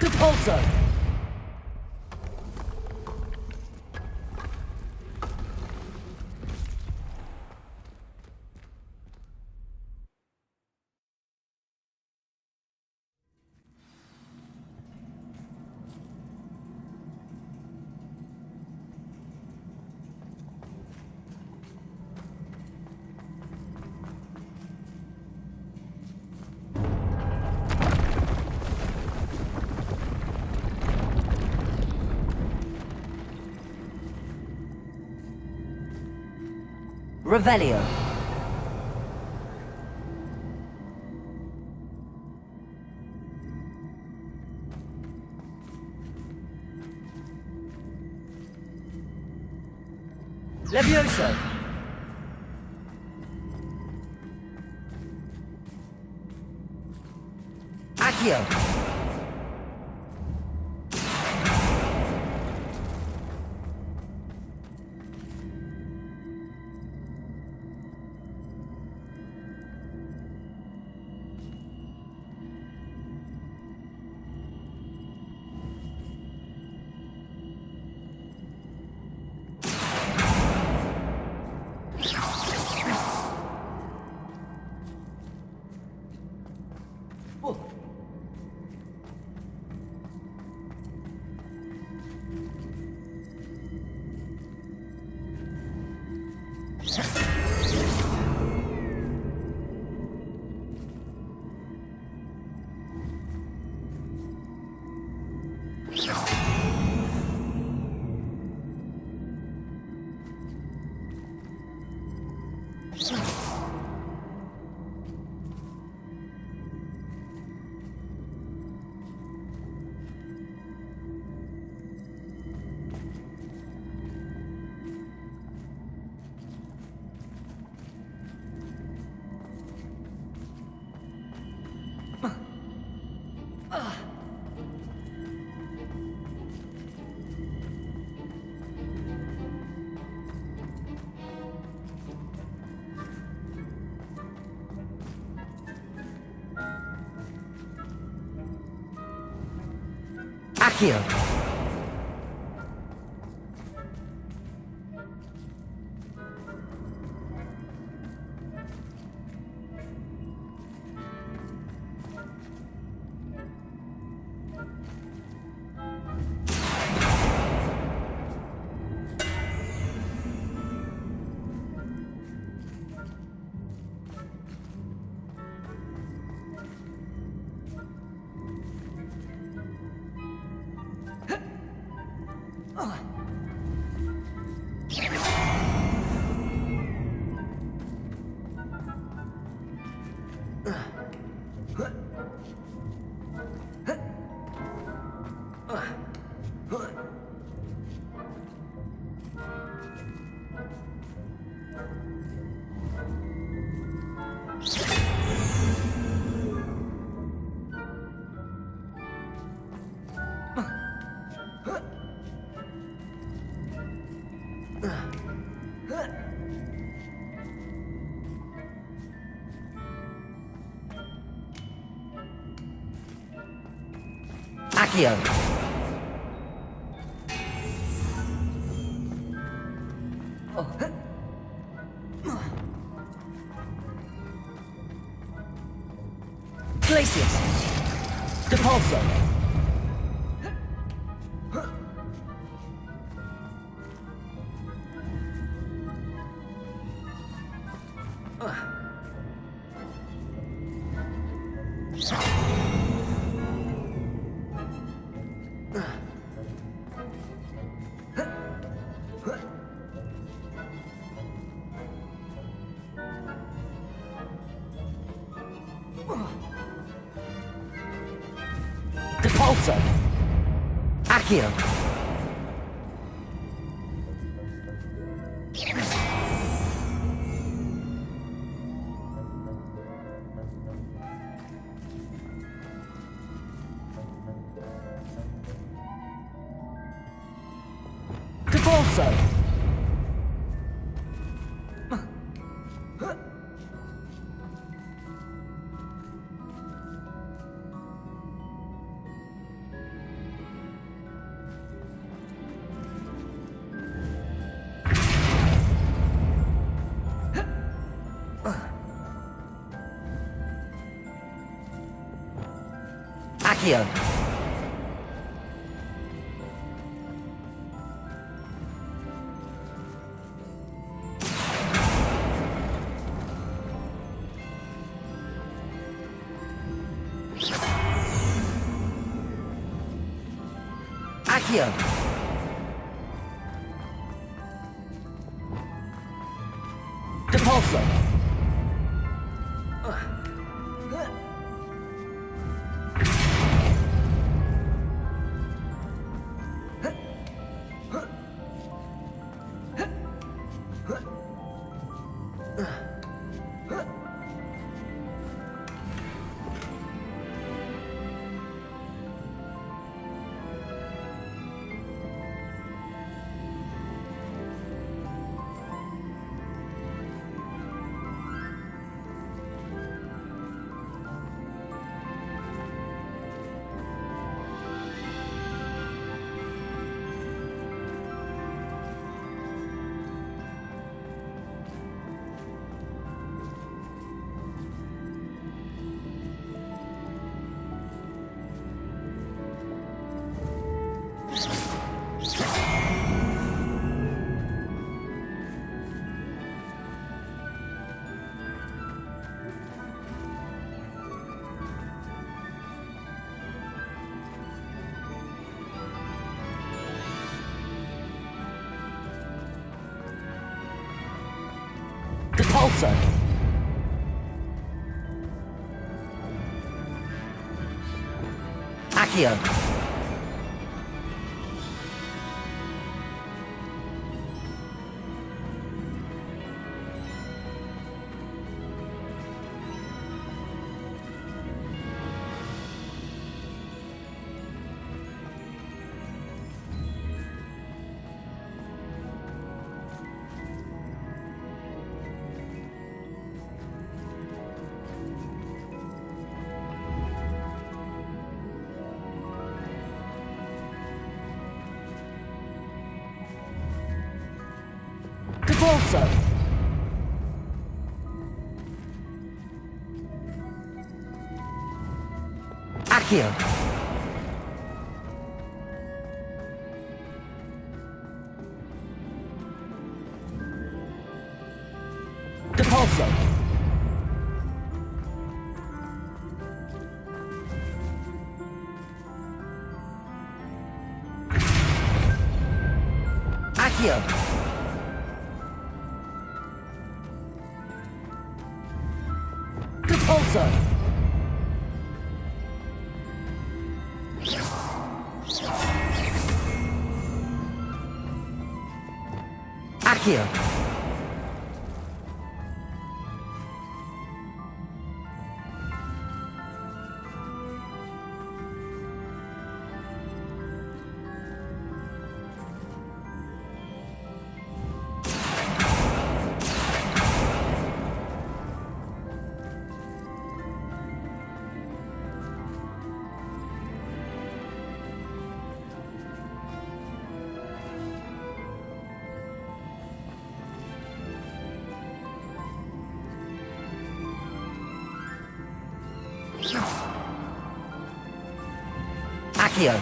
Depulso! Revelio. Levioso. Accio. Accio. Accio. Glacius. Depulso. Depulso. Accio. Depulso. Accio. Accio. Depulso. Depulso. Accio. Depulso. Accio. Depulso. Accio. Depulso. Accio. Accio.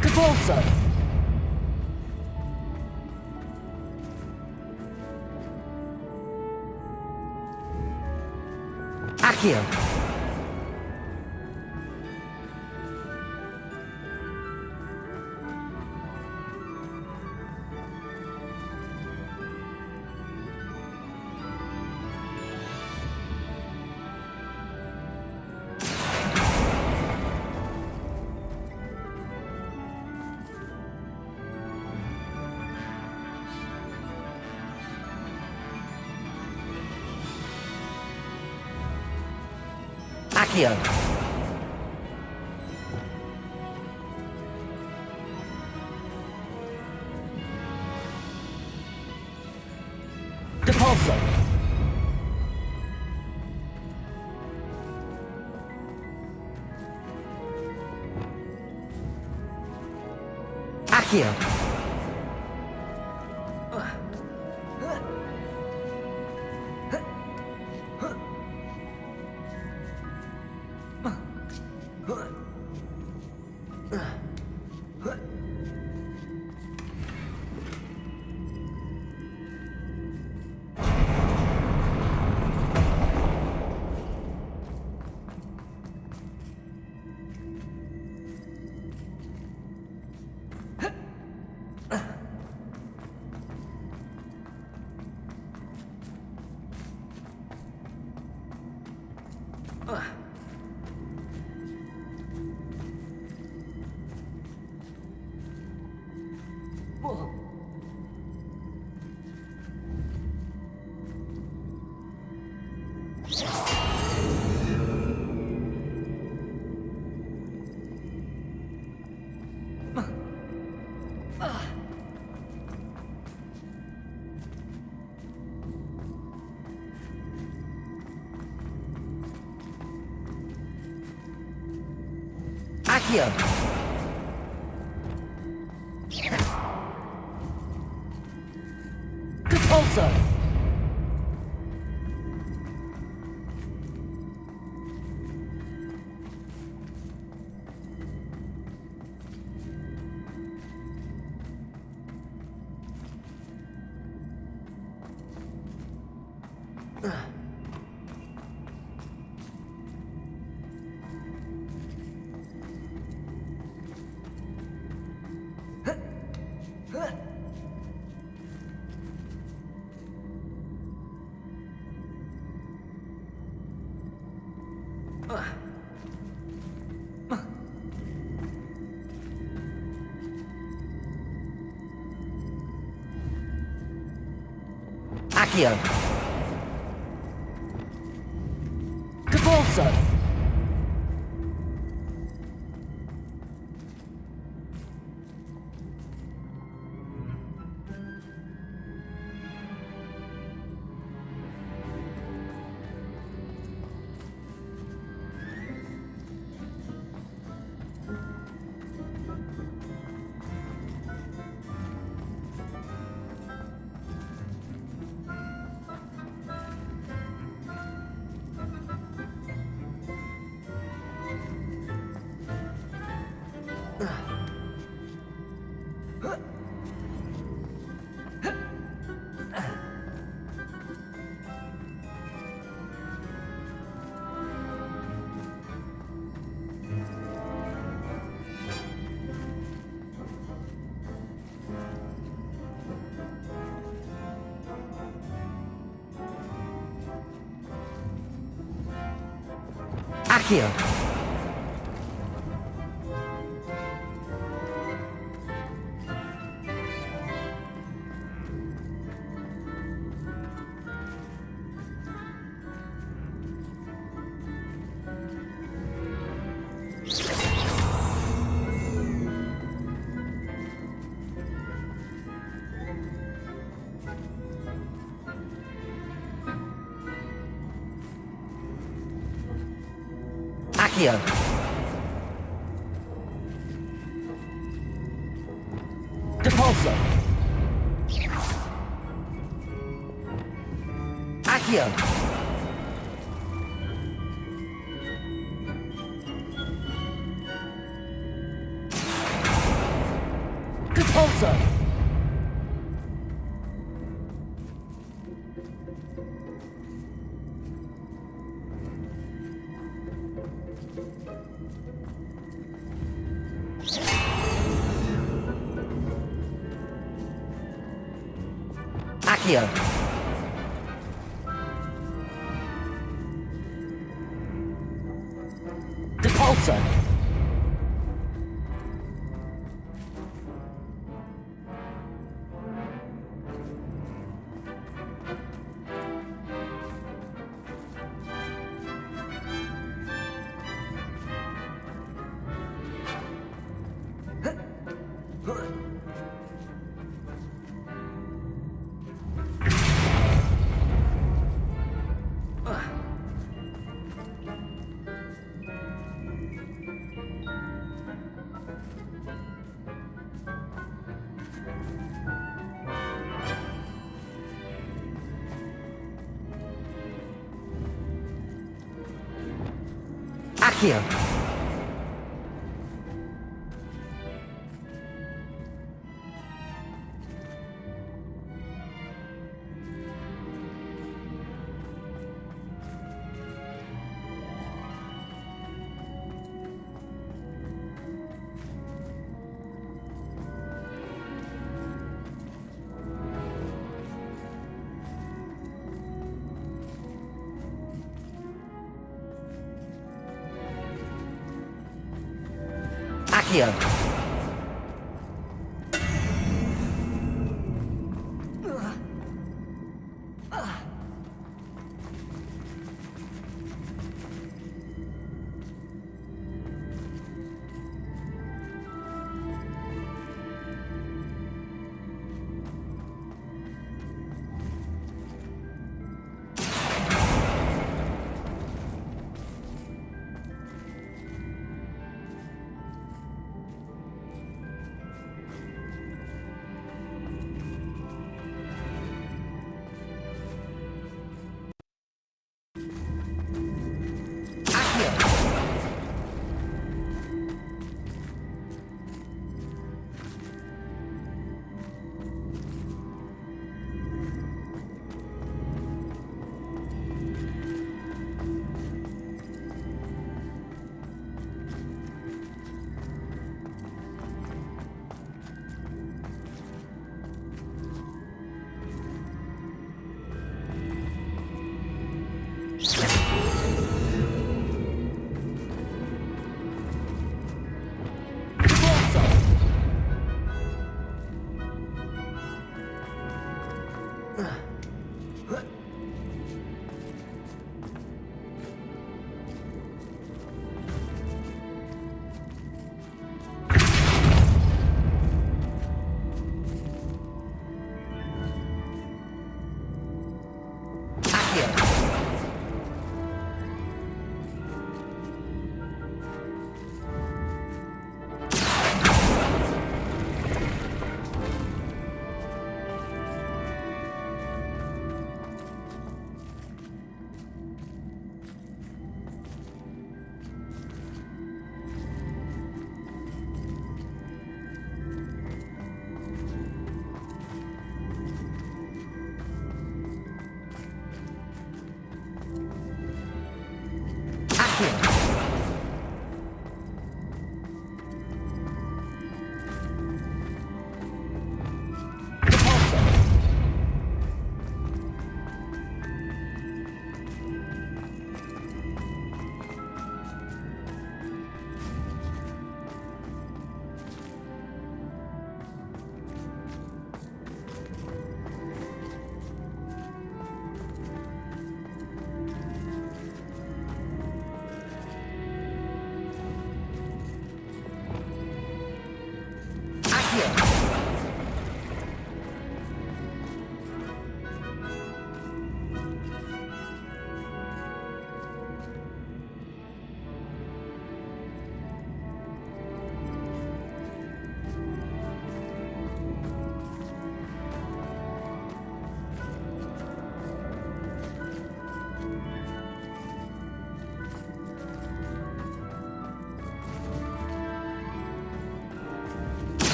Depulso. Accio. Accio. Depulso. Accio. Accio. Repulsor. Accio. Repulsor. Accio. Accio. Repulsor. Accio. Repulsor. Accio. Repulsor. Accio. Accio.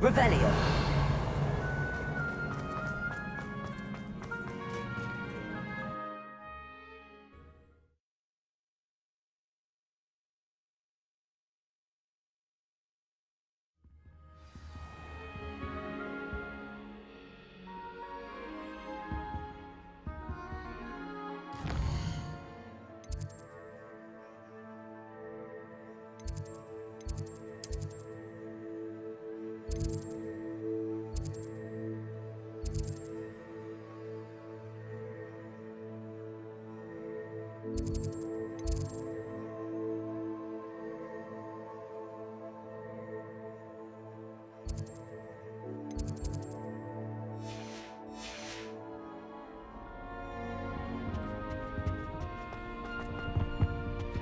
Revelio.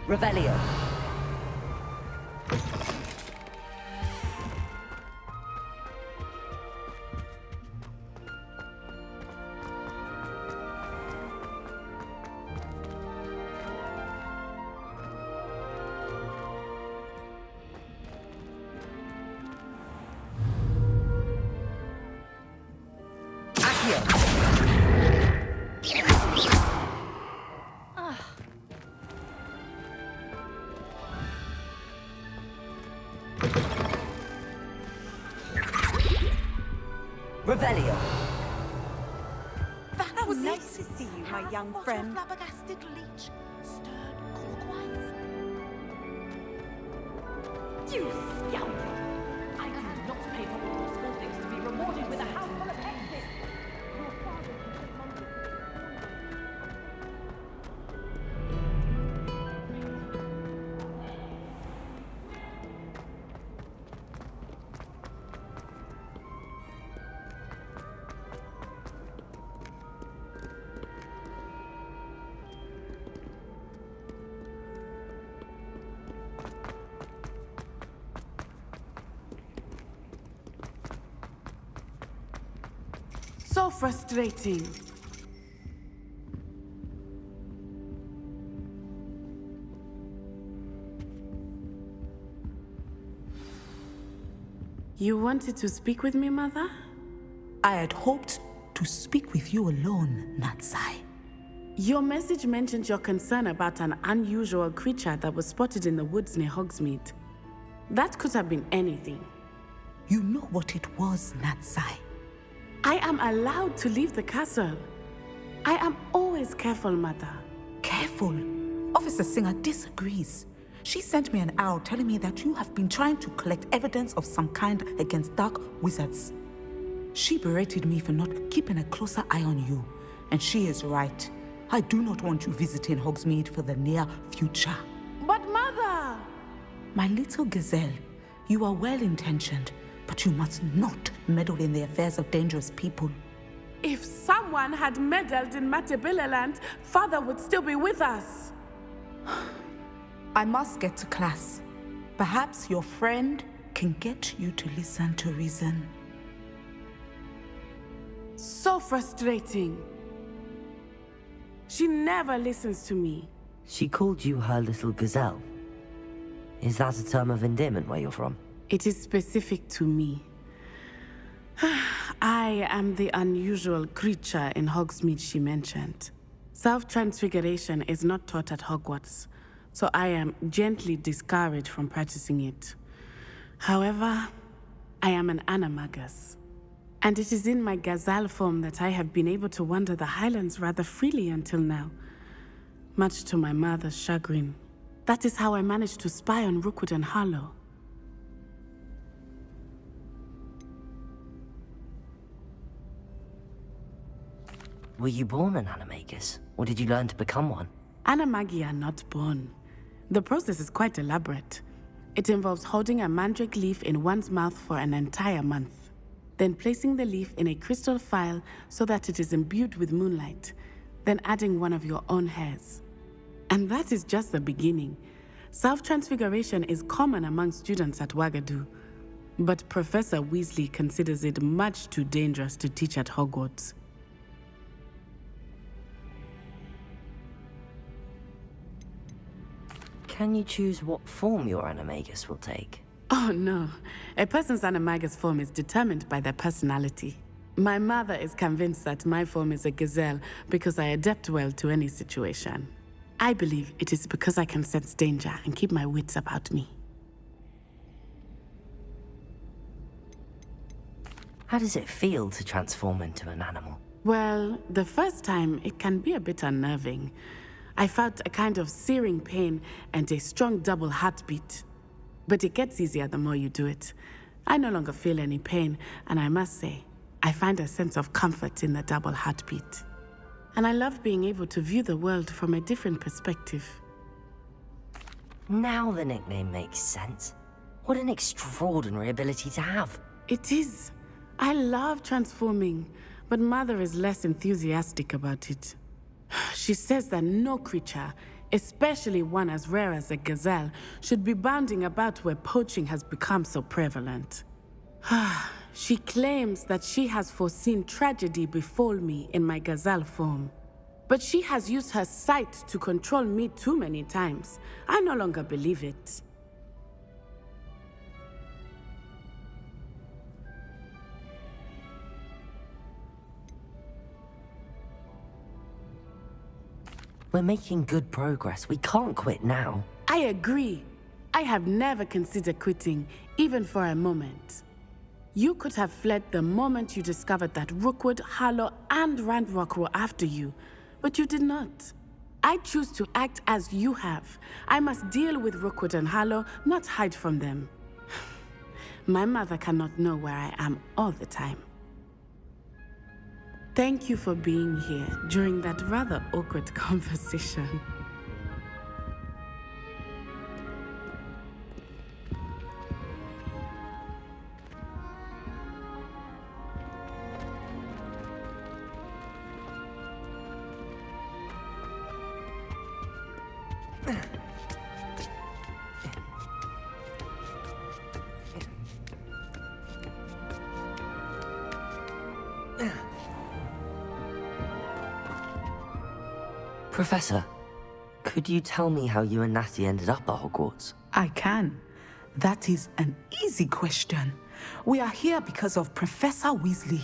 Revelio. Accio. Revelio. That was nice to see you, my young friend. Flabbergasted leech, stirred clockwise. You scoundrel! I do not pay for all your small things to be rewarded with a house full of hexes. Your father So frustrating. You wanted to speak with me, Mother? I had hoped to speak with you alone, Natsai. Your message mentioned your concern about an unusual creature that was spotted in the woods near Hogsmeade. That could have been anything. You know what it was, Natsai. I am allowed to leave the castle. I am always careful, Mother. Careful. Officer Singer disagrees. She sent me an owl telling me that you have been trying to collect evidence of some kind against dark wizards. She berated me for not keeping a closer eye on you. And she is right. I do not want you visiting Hogsmeade for the near future. But Mother! My little gazelle, you are well-intentioned, but you must not meddle in the affairs of dangerous people. If someone had meddled in Matabeleland, Father would still be with us. I must get to class. Perhaps your friend can get you to listen to reason. So frustrating. She never listens to me. She called you her little gazelle. Is that a term of endearment where you're from? It is specific to me. I am the unusual creature in Hogsmeade she mentioned. Self-transfiguration is not taught at Hogwarts, so I am gently discouraged from practicing it. However, I am an animagus, and it is in my gazelle form that I have been able to wander the Highlands rather freely until now, much to my mother's chagrin. That is how I managed to spy on Rookwood and Harlow. Were you born an animagus, or did you learn to become one? Animagi are not born. The process is quite elaborate. It involves holding a mandrake leaf in one's mouth for an entire month, then placing the leaf in a crystal phial so that it is imbued with moonlight, then adding one of your own hairs. And that is just the beginning. Self-transfiguration is common among students at Wagadu, but Professor Weasley considers it much too dangerous to teach at Hogwarts. Can you choose what form your animagus will take? Oh no, a person's animagus form is determined by their personality. My mother is convinced that my form is a gazelle because I adapt well to any situation. I believe it is because I can sense danger and keep my wits about me. How does it feel to transform into an animal? Well, the first time it can be a bit unnerving. I felt a kind of searing pain and a strong double heartbeat. But it gets easier the more you do it. I no longer feel any pain, and I must say, I find a sense of comfort in the double heartbeat. And I love being able to view the world from a different perspective. Now the nickname makes sense. What an extraordinary ability to have. It is. I love transforming, but Mother is less enthusiastic about it. She says that no creature, especially one as rare as a gazelle, should be bounding about where poaching has become so prevalent. She claims that she has foreseen tragedy befall me in my gazelle form. But she has used her sight to control me too many times. I no longer believe it. We're making good progress. We can't quit now. I agree. I have never considered quitting, even for a moment. You could have fled the moment you discovered that Rookwood, Harlow, and Randrock were after you, but you did not. I choose to act as you have. I must deal with Rookwood and Harlow, not hide from them. My mother cannot know where I am all the time. Thank you for being here during that rather awkward conversation. Professor, could you tell me how you and Natty ended up at Hogwarts? I can. That is an easy question. We are here because of Professor Weasley.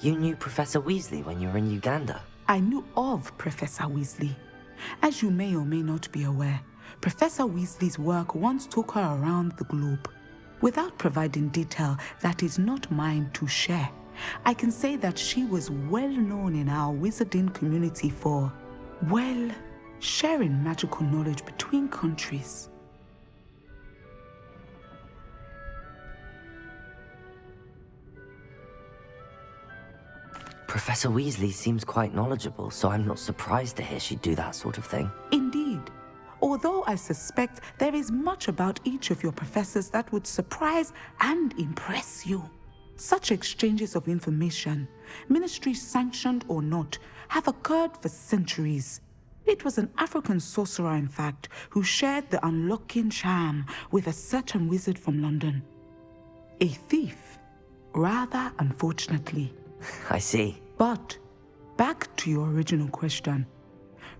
You knew Professor Weasley when you were in Uganda? I knew of Professor Weasley. As you may or may not be aware, Professor Weasley's work once took her around the globe. Without providing detail that is not mine to share, I can say that she was well known in our wizarding community for, well, sharing magical knowledge between countries. Professor Weasley seems quite knowledgeable, so I'm not surprised to hear she'd do that sort of thing. Indeed. Although I suspect there is much about each of your professors that would surprise and impress you. Such exchanges of information, ministry sanctioned or not, have occurred for centuries. It was an African sorcerer, in fact, who shared the unlocking charm with a certain wizard from London. A thief, rather unfortunately. I see. But, back to your original question.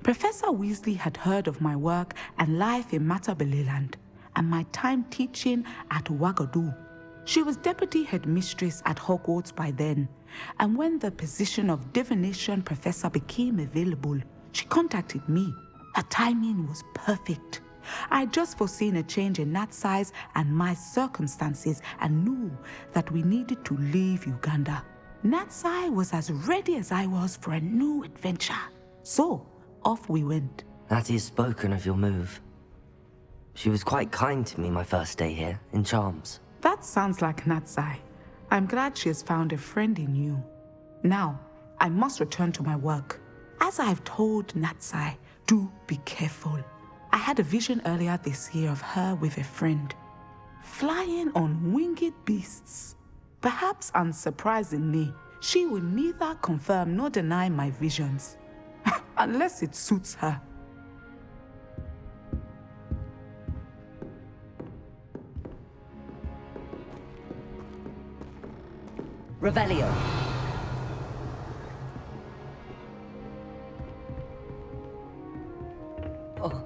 Professor Weasley had heard of my work and life in Matabeleland, and my time teaching at Ouagadougou. She was deputy headmistress at Hogwarts by then, and when the position of divination professor became available, she contacted me. Her timing was perfect. I had just foreseen a change in Nat's size and my circumstances and knew that we needed to leave Uganda. Natsai was as ready as I was for a new adventure. So, off we went. Natty's spoken of your move. She was quite kind to me my first day here, in Charms. That sounds like Natsai. I'm glad she has found a friend in you. Now, I must return to my work. As I've told Natsai, do be careful. I had a vision earlier this year of her with a friend, flying on winged beasts. Perhaps unsurprisingly, she will neither confirm nor deny my visions, unless it suits her. Revelio. Oh.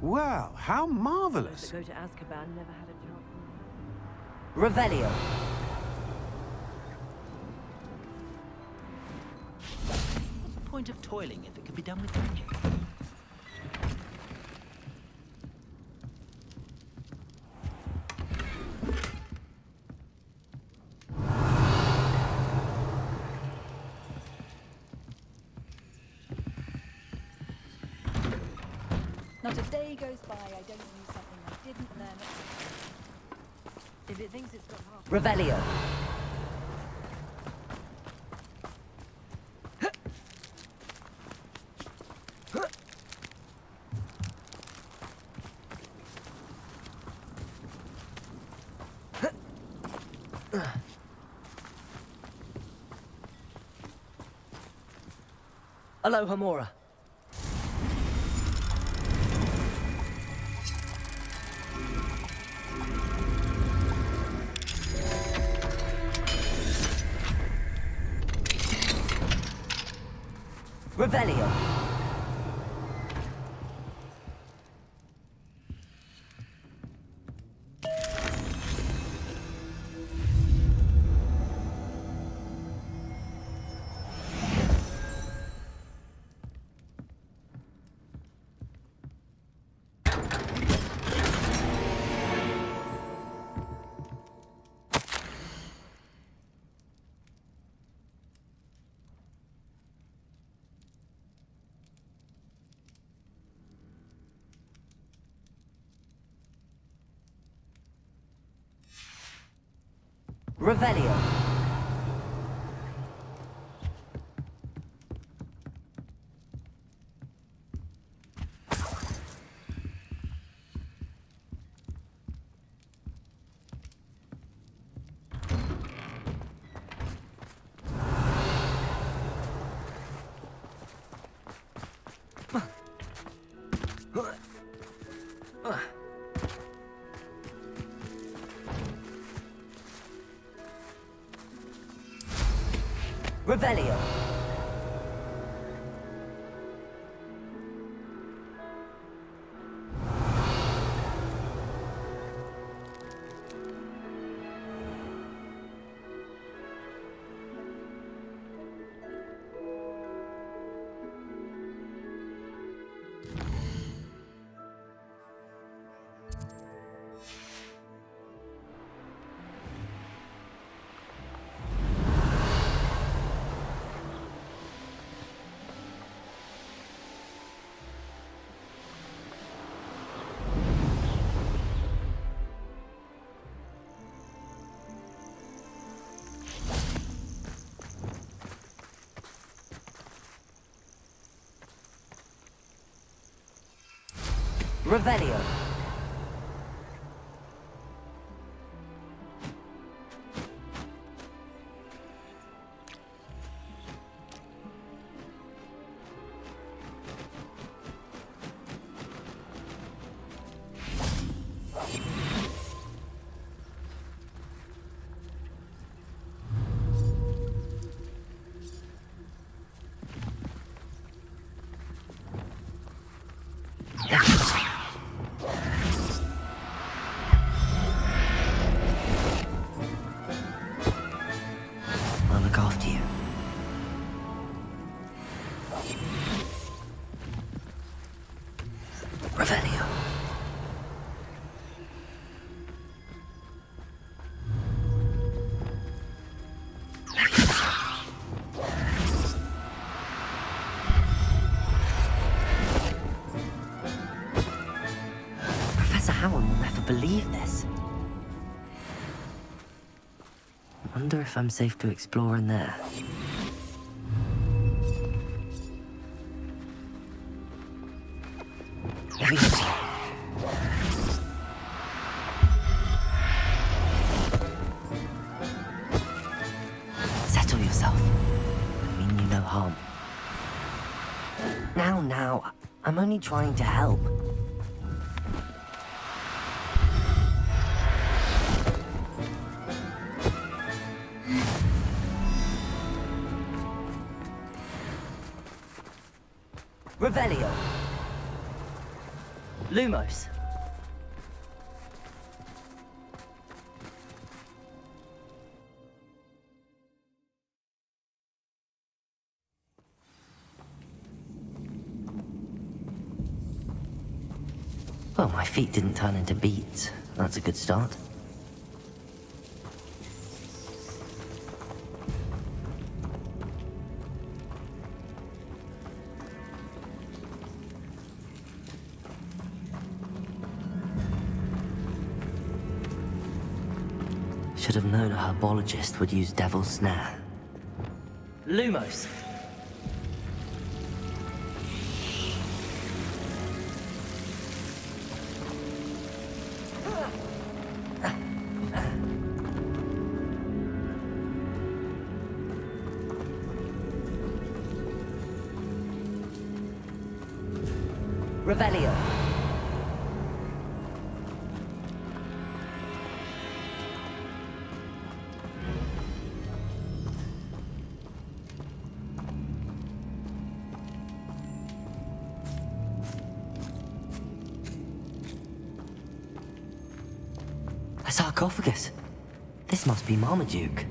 Well, how marvelous. Go to Azkaban never had a chance. Revelio. What's the point of toiling if it can be done with magic? Not a day goes by I don't use something I didn't learn at school. If it thinks it's got half... Revelio. Aloha Mora. Revelio. Revelio. Revelio. Revelio. I'll look after you. Revelio. Professor Howard will never believe this. I wonder if I'm safe to explore in there. Settle yourself. I mean you no harm. Now, I'm only trying to help. Revelio. Lumos. Well, my feet didn't turn into beets. That's a good start. Should have known a herbologist would use Devil's Snare. Lumos! Revelio. A sarcophagus. This must be Marmaduke.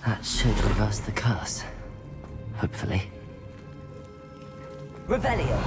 That should reverse the curse. Hopefully. Revelio.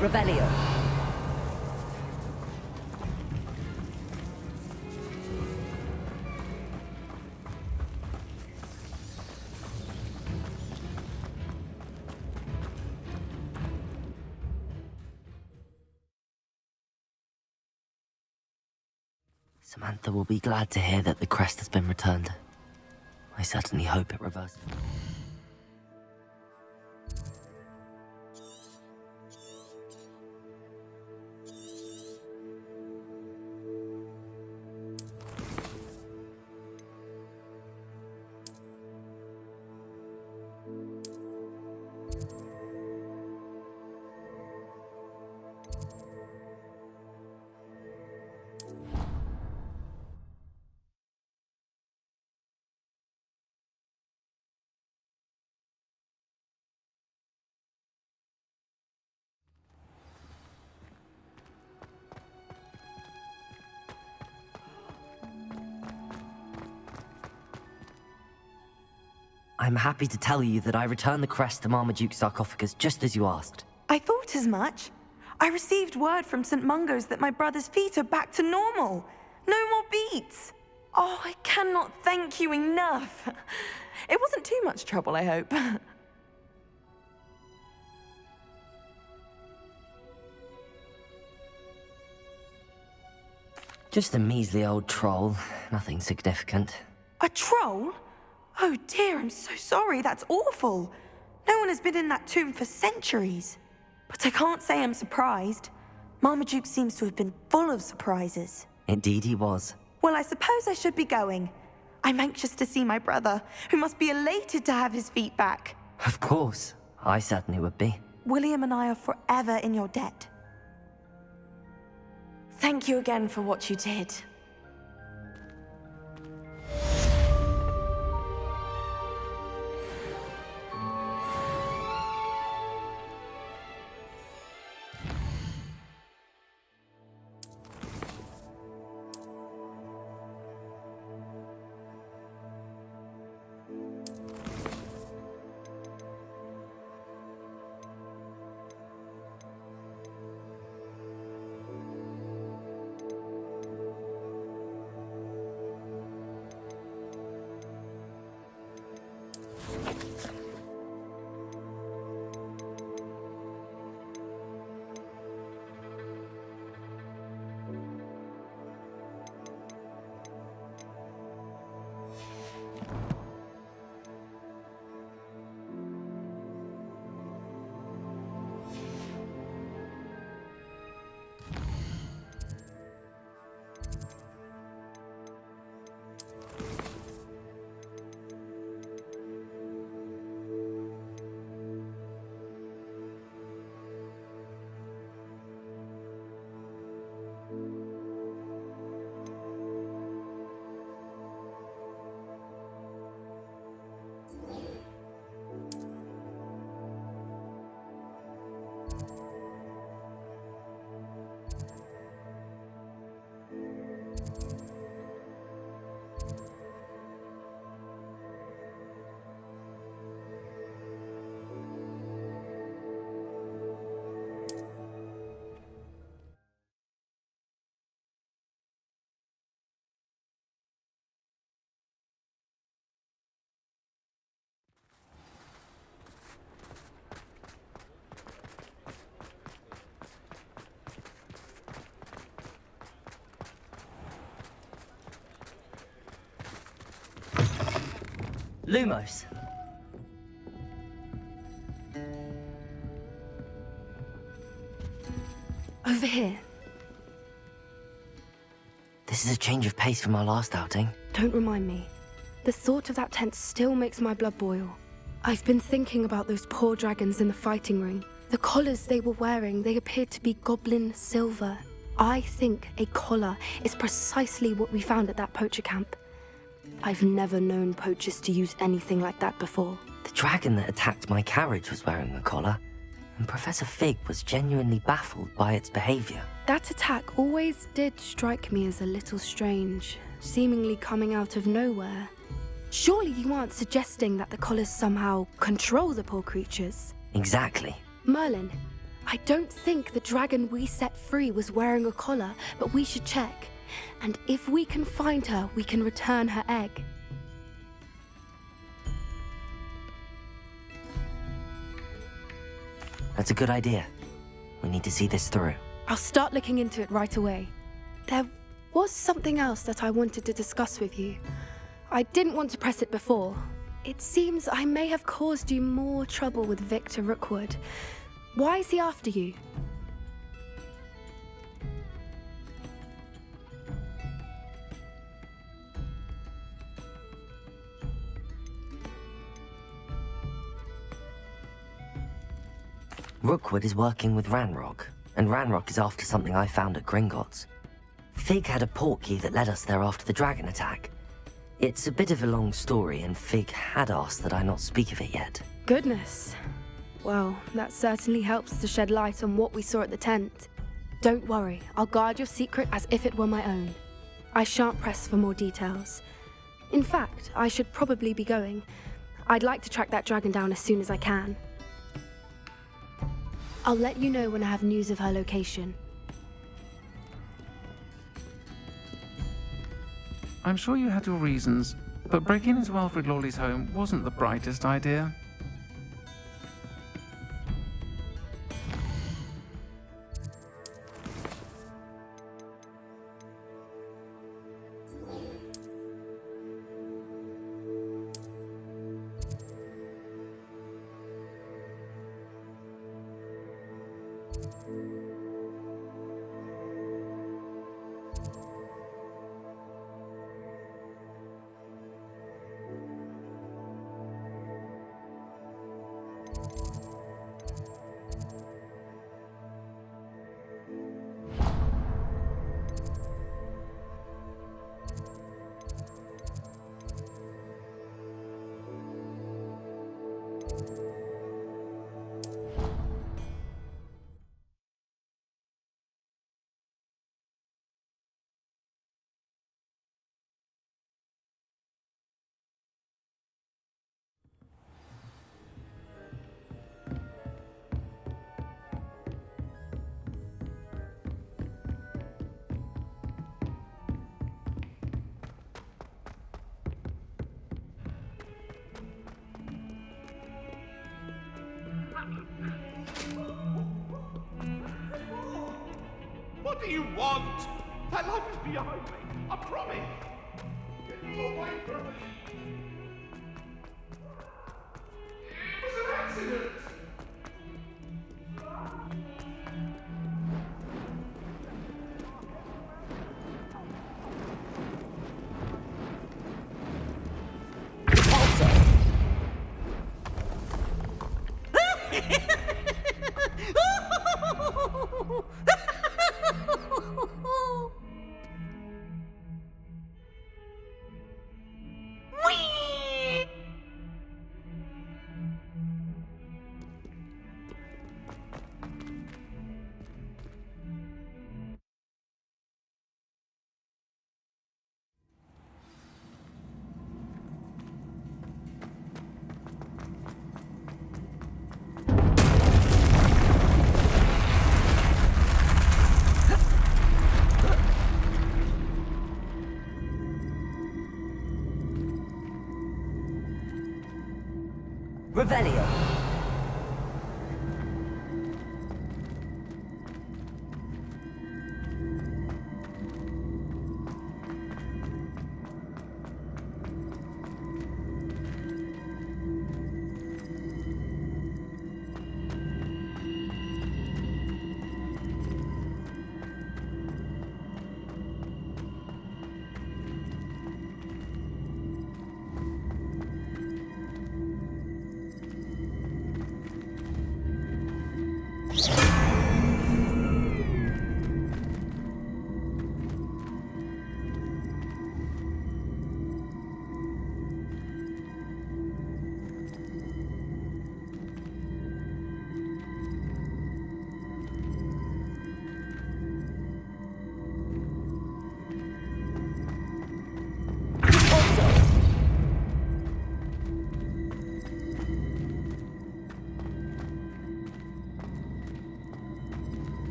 Revelio. Samantha will be glad to hear that the crest has been returned. I certainly hope it reverses. I'm happy to tell you that I returned the crest to Marmaduke's sarcophagus just as you asked. I thought as much. I received word from St. Mungo's that my brother's feet are back to normal. No more beats. Oh, I cannot thank you enough. It wasn't too much trouble, I hope. Just a measly old troll, nothing significant. A troll? Oh dear, I'm so sorry, that's awful. No one has been in that tomb for centuries. But I can't say I'm surprised. Marmaduke seems to have been full of surprises. Indeed he was. Well, I suppose I should be going. I'm anxious to see my brother, who must be elated to have his feet back. Of course, I certainly would be. William and I are forever in your debt. Thank you again for what you did. Lumos. Over here. This is a change of pace from our last outing. Don't remind me. The thought of that tent still makes my blood boil. I've been thinking about those poor dragons in the fighting ring. The collars they were wearing, they appeared to be goblin silver. I think a collar is precisely what we found at that poacher camp. I've never known poachers to use anything like that before. The dragon that attacked my carriage was wearing a collar, and Professor Fig was genuinely baffled by its behavior. That attack always did strike me as a little strange, seemingly coming out of nowhere. Surely you aren't suggesting that the collars somehow control the poor creatures? Exactly. Merlin, I don't think the dragon we set free was wearing a collar, but we should check. And if we can find her, we can return her egg. That's a good idea. We need to see this through. I'll start looking into it right away. There was something else that I wanted to discuss with you. I didn't want to press it before. It seems I may have caused you more trouble with Victor Rookwood. Why is he after you? Rookwood is working with Ranrock, and Ranrock is after something I found at Gringotts. Fig had a portkey that led us there after the dragon attack. It's a bit of a long story, and Fig had asked that I not speak of it yet. Goodness. Well, that certainly helps to shed light on what we saw at the tent. Don't worry, I'll guard your secret as if it were my own. I shan't press for more details. In fact, I should probably be going. I'd like to track that dragon down as soon as I can. I'll let you know when I have news of her location. I'm sure you had your reasons, but breaking into Alfred Lawley's home wasn't the brightest idea. do you want? That life is behind me. I promise. Get me away from it. It was an accident. Revelio.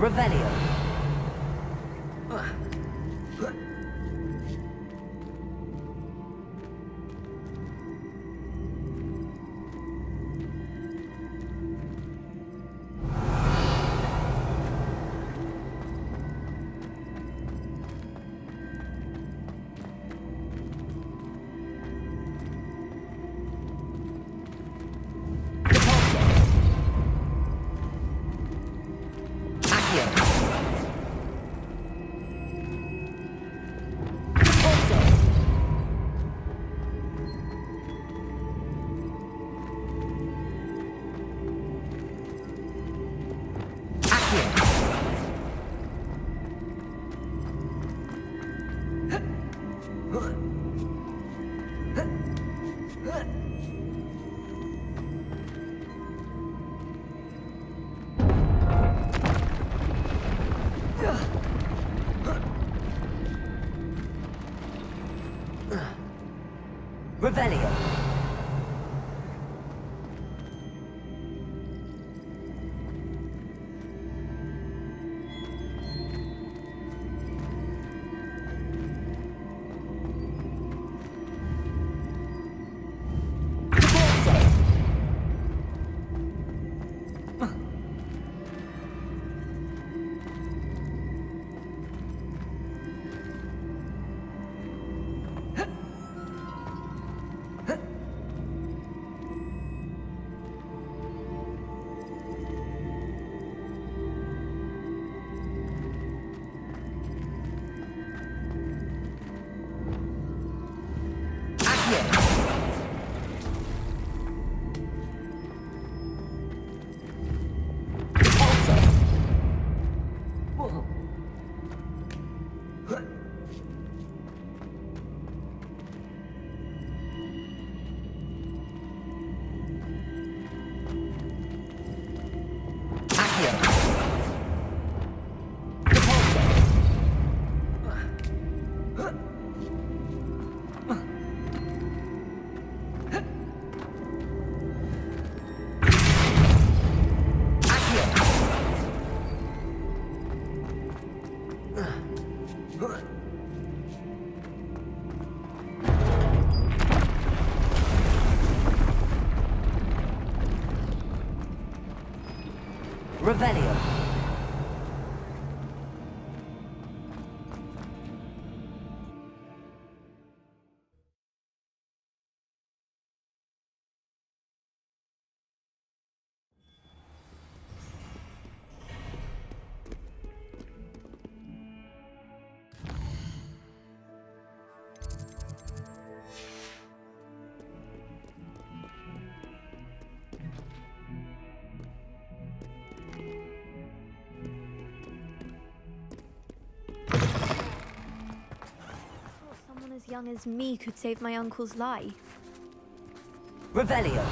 Revelio. Revelio. Huh? young as me could save my uncle's life. Revelio.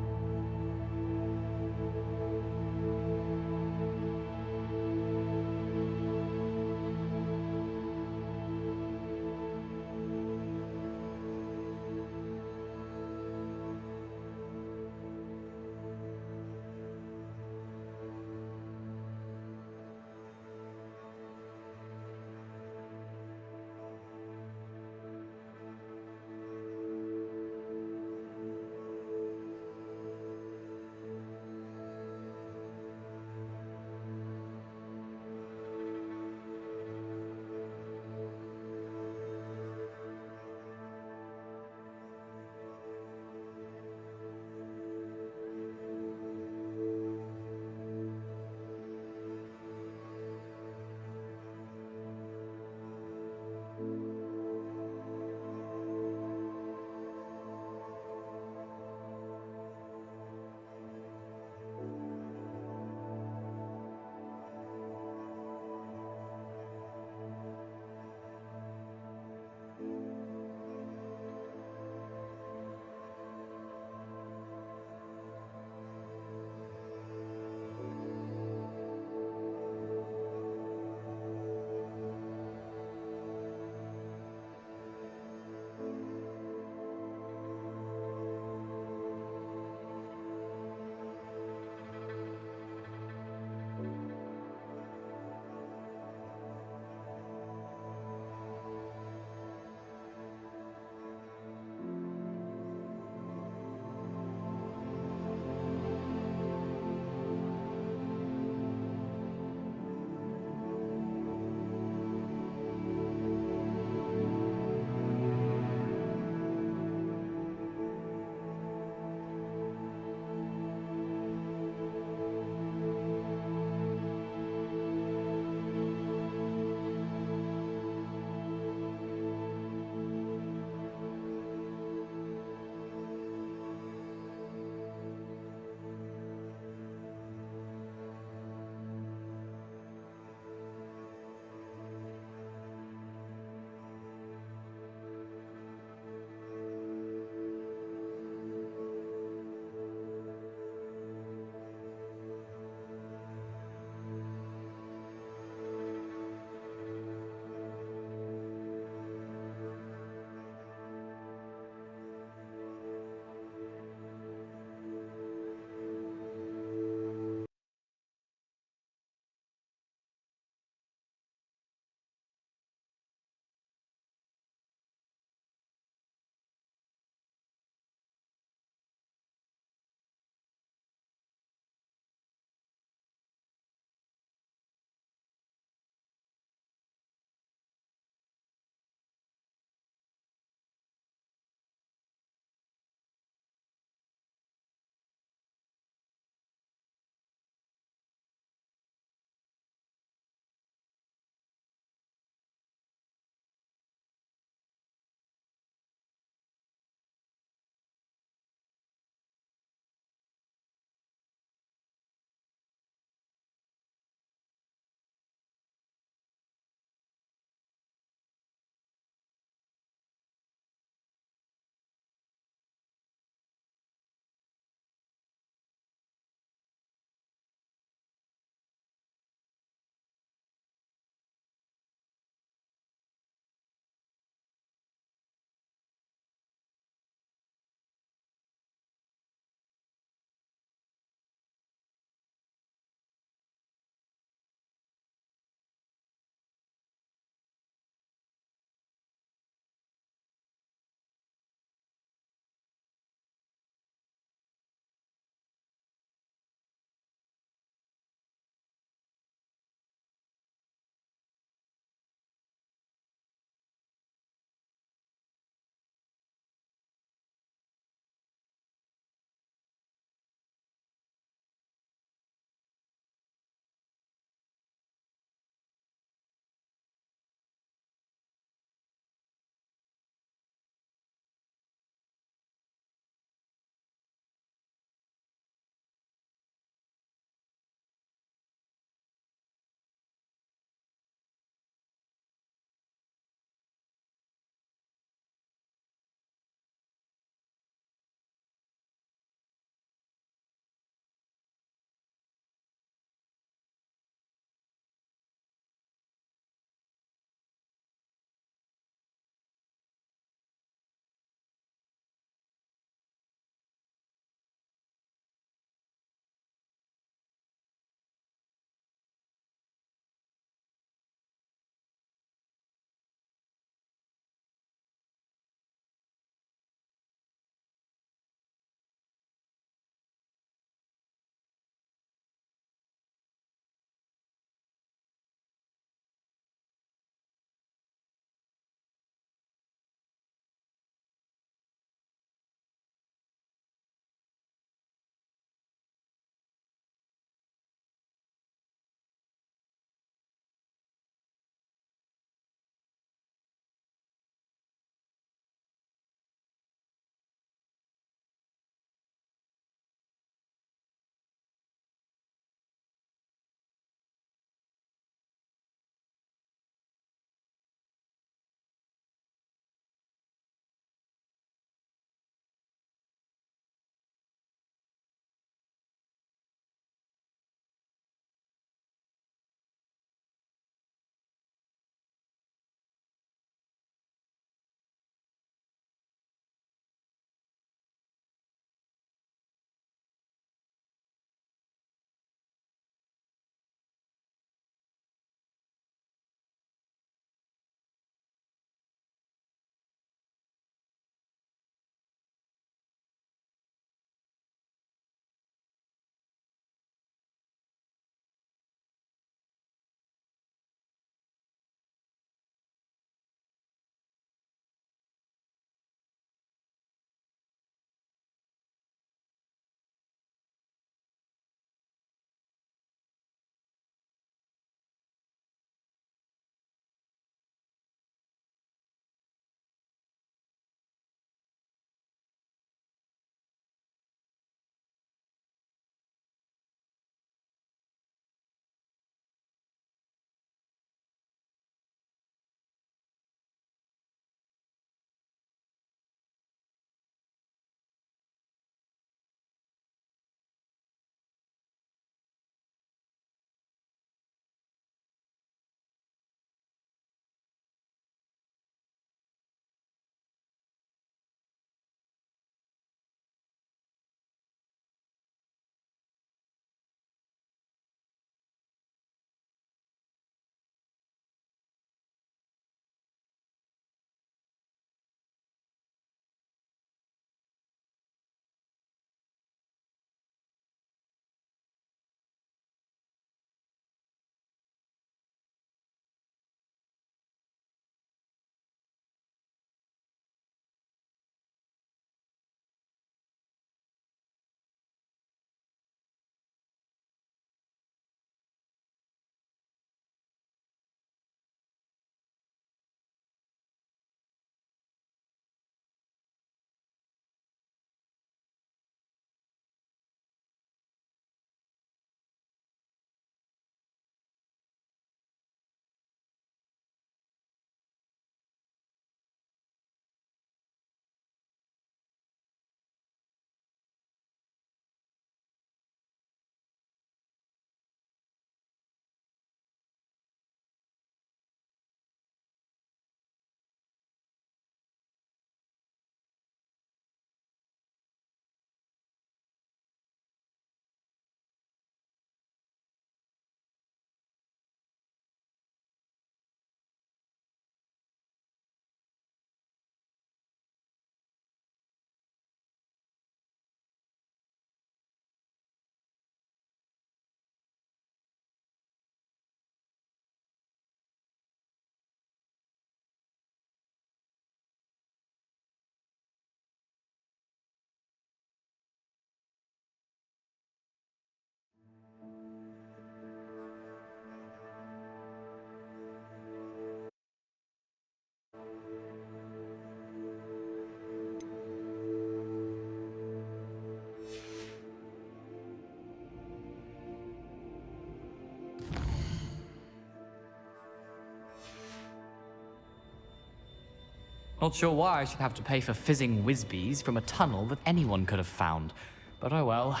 Not sure why I should have to pay for fizzing whiz-bees from a tunnel that anyone could have found. But oh well.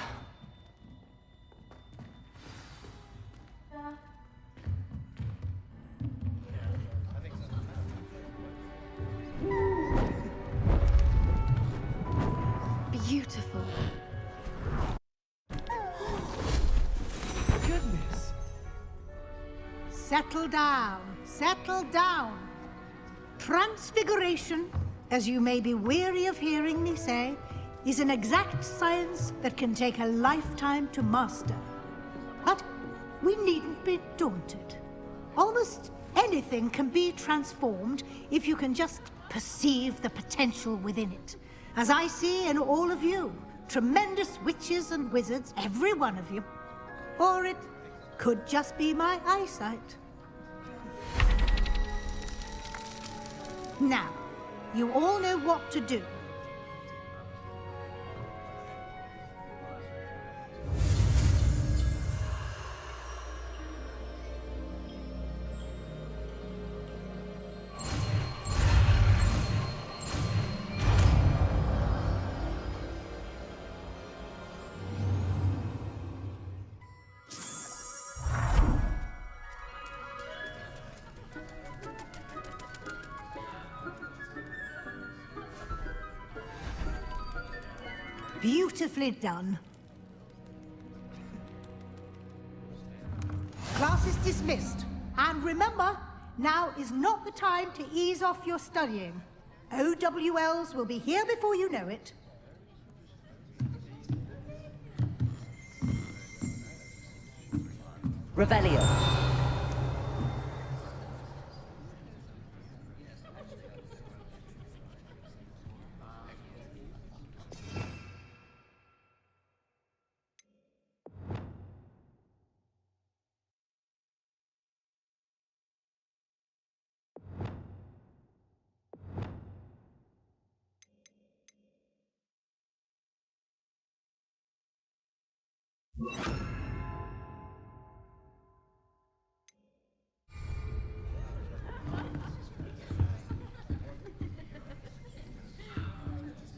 Beautiful. Goodness. Settle down. Settle down. Transfiguration, as you may be weary of hearing me say, is an exact science that can take a lifetime to master. But we needn't be daunted. Almost anything can be transformed if you can just perceive the potential within it. As I see in all of you, tremendous witches and wizards, every one of you. Or it could just be my eyesight. Now, you all know what to do. Beautifully done. Class is dismissed. And remember, now is not the time to ease off your studying. OWLs will be here before you know it. Revelio.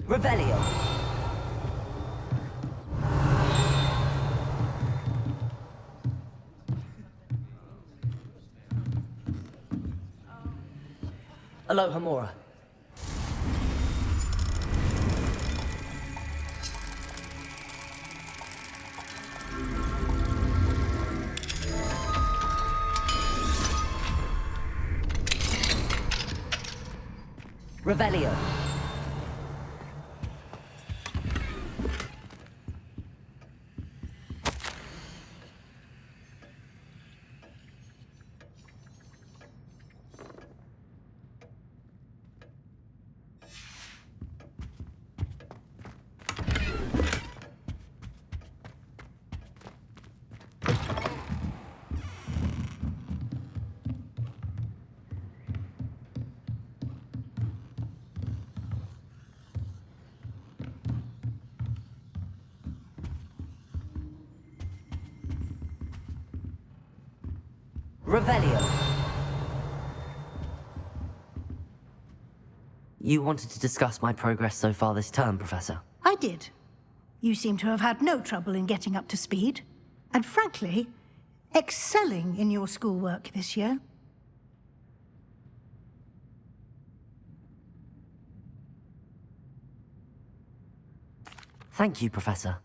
Revelio. Aloha Mora. Revelio. Revelio. You wanted to discuss my progress so far this term, Professor? I did. You seem to have had no trouble in getting up to speed. And frankly, excelling in your schoolwork this year. Thank you, Professor.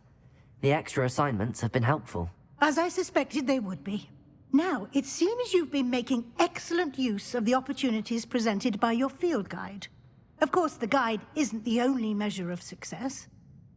The extra assignments have been helpful. As I suspected they would be. Now, it seems you've been making excellent use of the opportunities presented by your field guide. Of course, the guide isn't the only measure of success.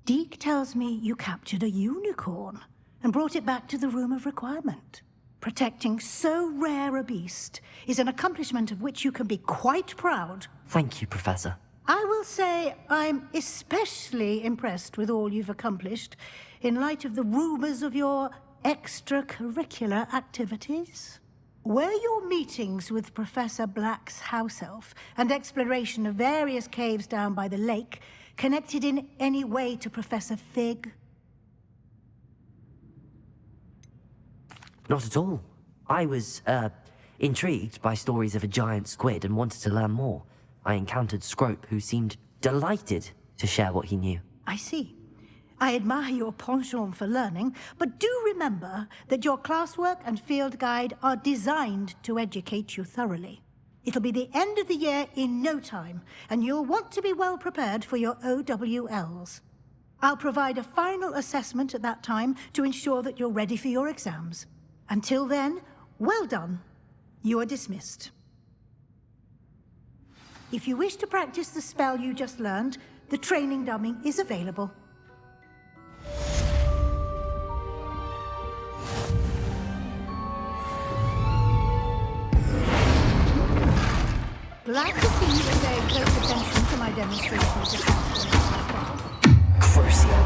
Deke tells me you captured a unicorn and brought it back to the Room of Requirement. Protecting so rare a beast is an accomplishment of which you can be quite proud. Thank you, Professor. I will say I'm especially impressed with all you've accomplished in light of the rumors of your extracurricular activities. Were your meetings with Professor Black's house elf and exploration of various caves down by the lake connected in any way to Professor Fig? Not at all. I was, intrigued by stories of a giant squid and wanted to learn more. I encountered Scrope, who seemed delighted to share what he knew. I see. I admire your penchant for learning, but do remember that your classwork and field guide are designed to educate you thoroughly. It'll be the end of the year in no time, and you'll want to be well prepared for your OWLs. I'll provide a final assessment at that time to ensure that you're ready for your exams. Until then, well done. You are dismissed. If you wish to practice the spell you just learned, the training dummy is available. Glad to see you paying close attention to my demonstration of the spell. Crucio.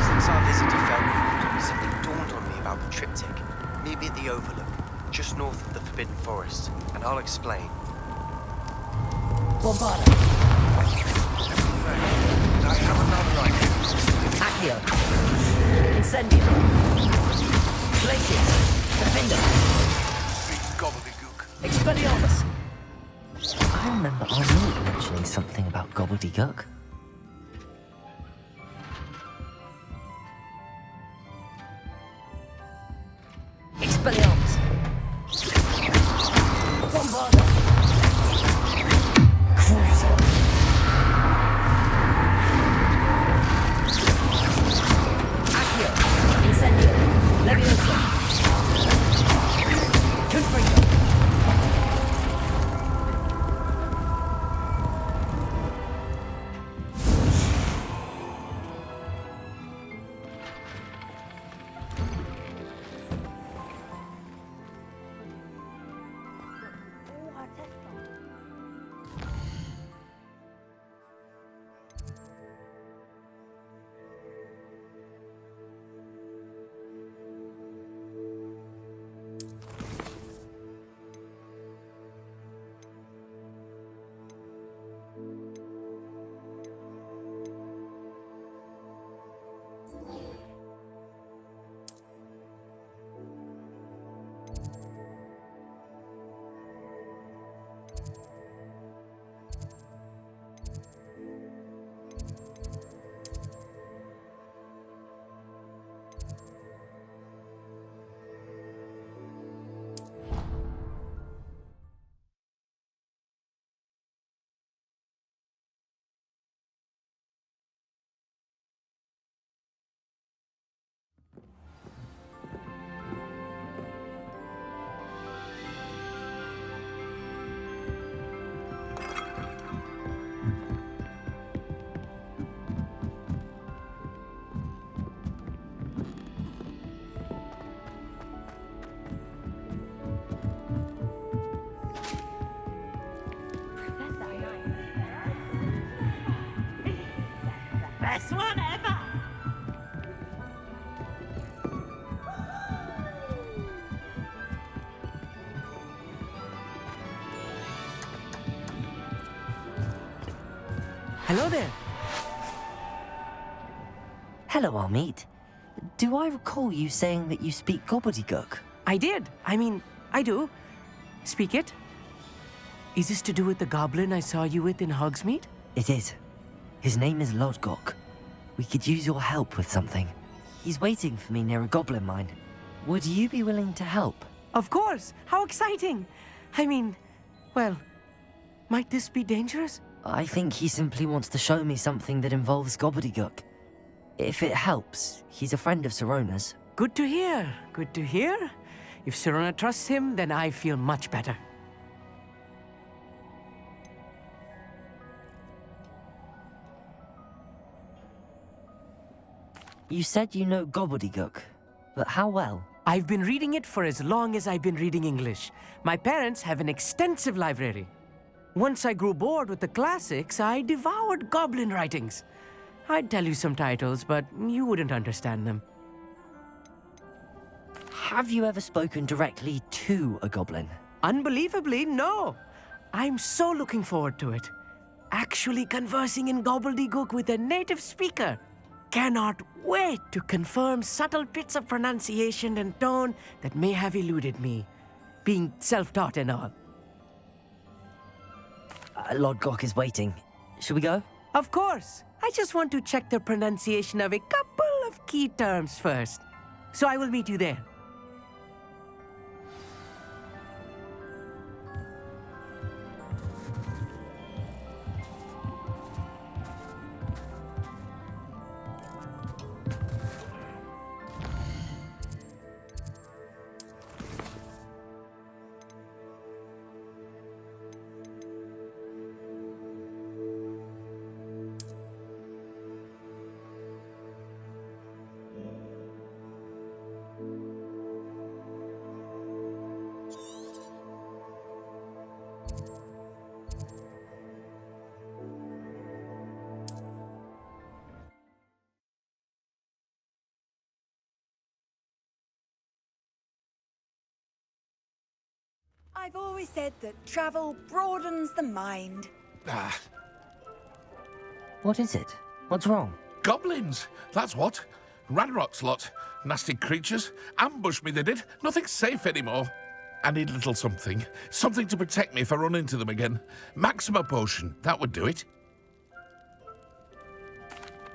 Since our visit to Felwood, something dawned on me about the triptych. Meet me at the Overlook, just north of the Forbidden Forest, and I'll explain. Bombarda. I have another idea. Accio. Incendio. Glacius. Defender. Big gobbledygook. Expelliarmus. I remember Arnold mentioning something about gobbledygook. Expelliarmus. Bombarda. Crucio. Accio. Incendio. Leviosa. Confringo. Best one ever! Hello there. Hello, Armeet. Do I recall you saying that you speak gobbledygook? I did. I do. Speak it. Is this to do with the goblin I saw you with in Hogsmeade? It is. His name is Lodgok. We could use your help with something. He's waiting for me near a goblin mine. Would you be willing to help? Of course. How exciting. Well, might this be dangerous? I think he simply wants to show me something that involves gobbledygook. If it helps, he's a friend of Sirona's. Good to hear. Good to hear. If Sirona trusts him, then I feel much better. You said you know gobbledygook, but how well? I've been reading it for as long as I've been reading English. My parents have an extensive library. Once I grew bored with the classics, I devoured goblin writings. I'd tell you some titles, but you wouldn't understand them. Have you ever spoken directly to a goblin? Unbelievably, no. I'm so looking forward to it. Actually conversing in gobbledygook with a native speaker. Cannot wait to confirm subtle bits of pronunciation and tone that may have eluded me, being self-taught and all. Lodgok is waiting. Should we go? Of course. I just want to check the pronunciation of a couple of key terms first. So I will meet you there. I've always said that travel broadens the mind. Ah, What is it? What's wrong? goblins, that's what. Ranrock's lot. Nasty creatures. Ambushed me, they did. Nothing's safe anymore. I need a little something. Something to protect me if I run into them again. Maxima potion, that would do it.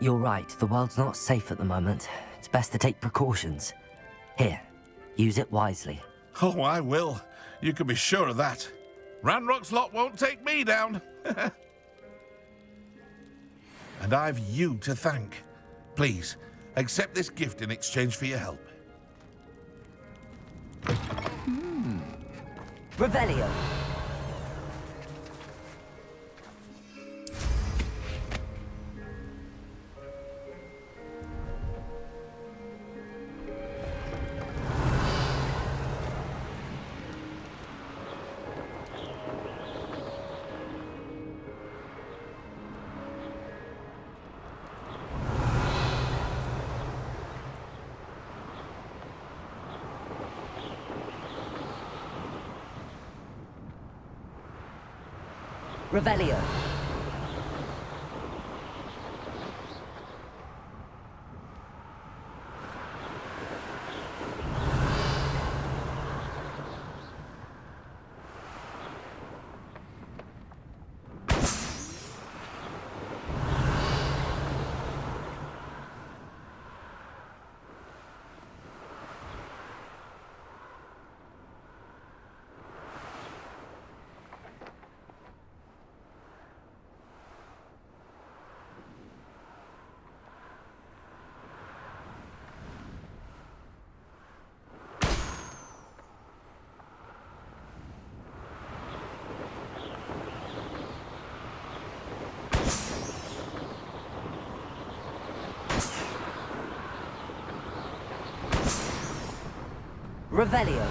You're right, the world's not safe at the moment. It's best to take precautions. Here, use it wisely. Oh, I will. You can be sure of that. Ranrock's lot won't take me down. And I've you to thank. Please, accept this gift in exchange for your help. Revelio. Revelio. Revelio.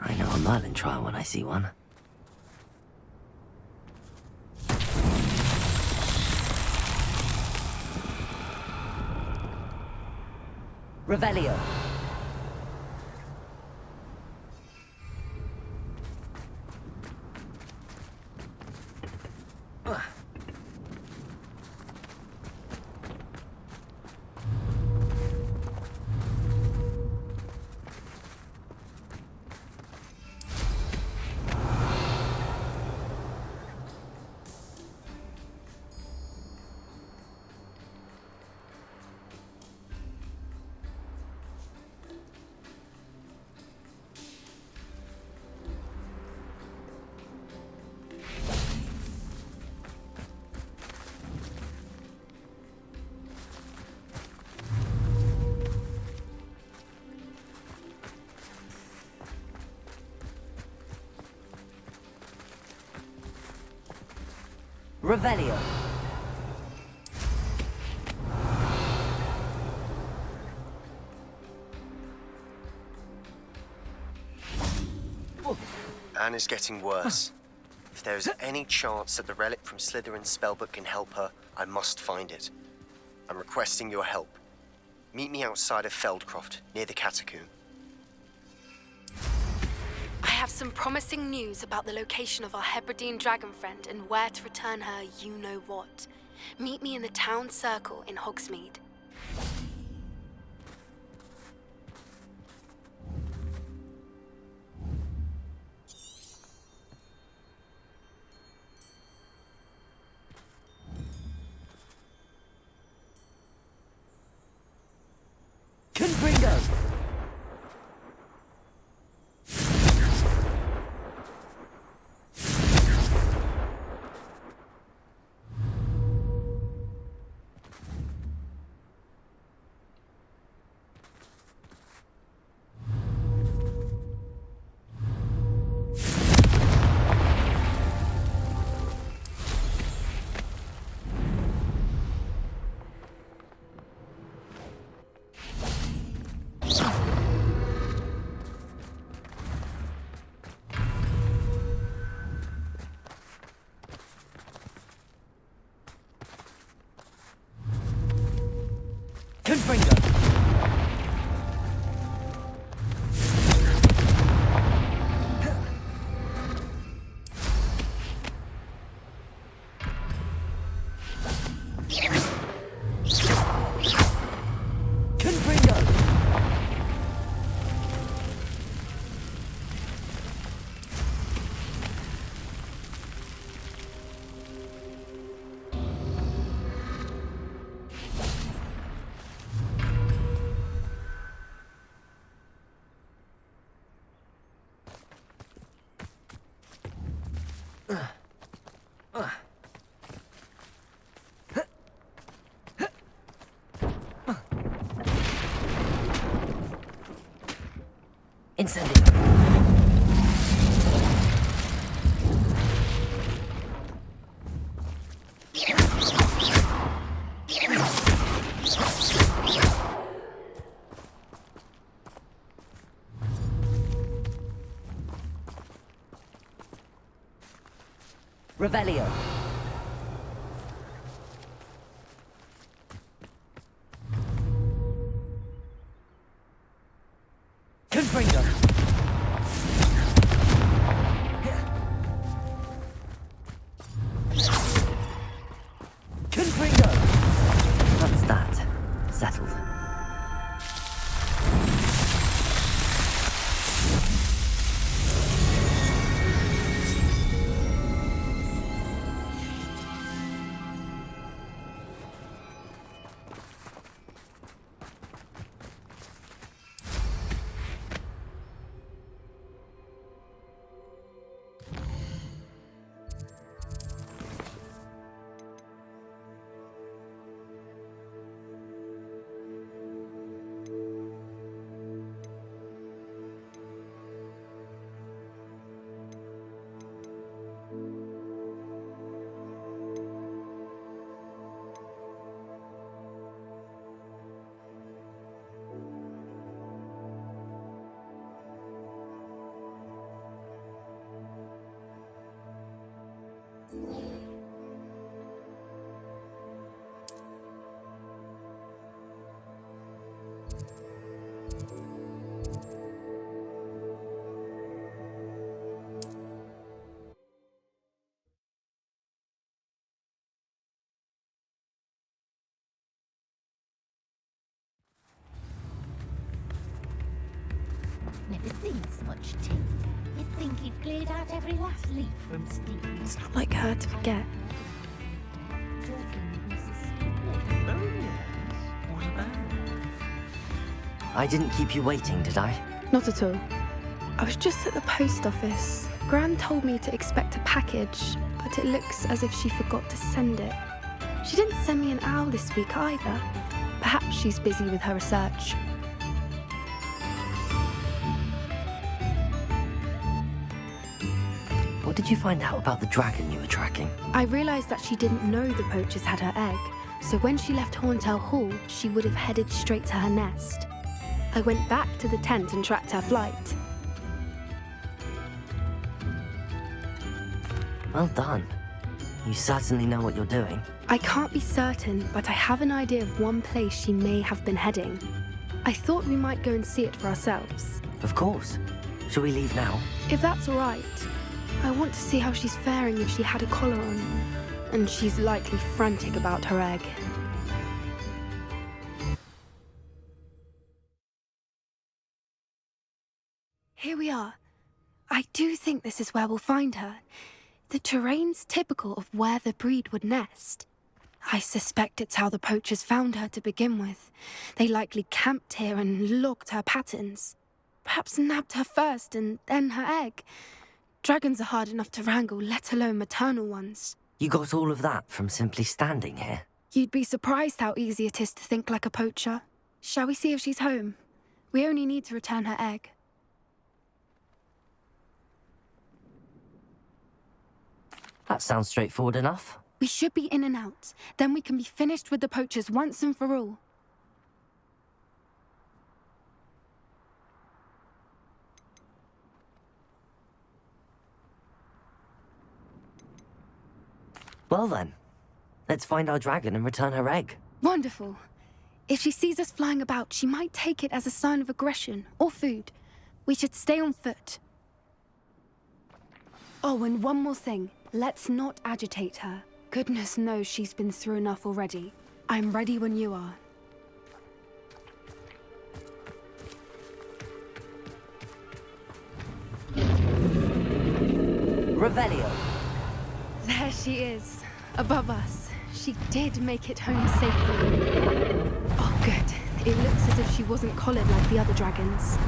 I know a Merlin trial when I see one. Revelio. Revelio. Anne is getting worse. If there is any chance that the relic from Slytherin's spellbook can help her, I must find it. I'm requesting your help. Meet me outside of Feldcroft, near the Catacomb. I have some promising news about the location of our Hebridean dragon friend and where to return her you-know-what. Meet me in the town circle in Hogsmeade. Confringo! Confringo! Incendio. Revelio. Confringo! Confringo! That's that. Settled. Never seen so much tea. You'd think he'd cleared out every last leaf from Steve. It's not like her to forget. Talking with Mrs. Stupid. Oh, yes. What about? I didn't keep you waiting, did I? Not at all. I was just at the post office. Gran told me to expect a package, but it looks as if she forgot to send it. She didn't send me an owl this week either. Perhaps she's busy with her research. What did you find out about the dragon you were tracking? I realised that she didn't know the poachers had her egg, so when she left Horntail Hall, she would have headed straight to her nest. I went back to the tent and tracked her flight. Well done. You certainly know what you're doing. I can't be certain, but I have an idea of one place she may have been heading. I thought we might go and see it for ourselves. Of course. Shall we leave now? If that's all right. I want to see how she's faring if she had a collar on. And she's likely frantic about her egg. Here we are. I do think this is where we'll find her. The terrain's typical of where the breed would nest. I suspect it's how the poachers found her to begin with. They likely camped here and logged her patterns. Perhaps nabbed her first and then her egg. Dragons are hard enough to wrangle, let alone maternal ones. You got all of that from simply standing here? You'd be surprised how easy it is to think like a poacher. Shall we see if she's home? We only need to return her egg. That sounds straightforward enough. We should be in and out. Then we can be finished with the poachers once and for all. Well then, let's find our dragon and return her egg. Wonderful. If she sees us flying about, she might take it as a sign of aggression or food. We should stay on foot. Oh, and one more thing. Let's not agitate her. Goodness knows she's been through enough already. I'm ready when you are. Revelio. There she is, above us. She did make it home safely. Oh, good. It looks as if she wasn't collared like the other dragons.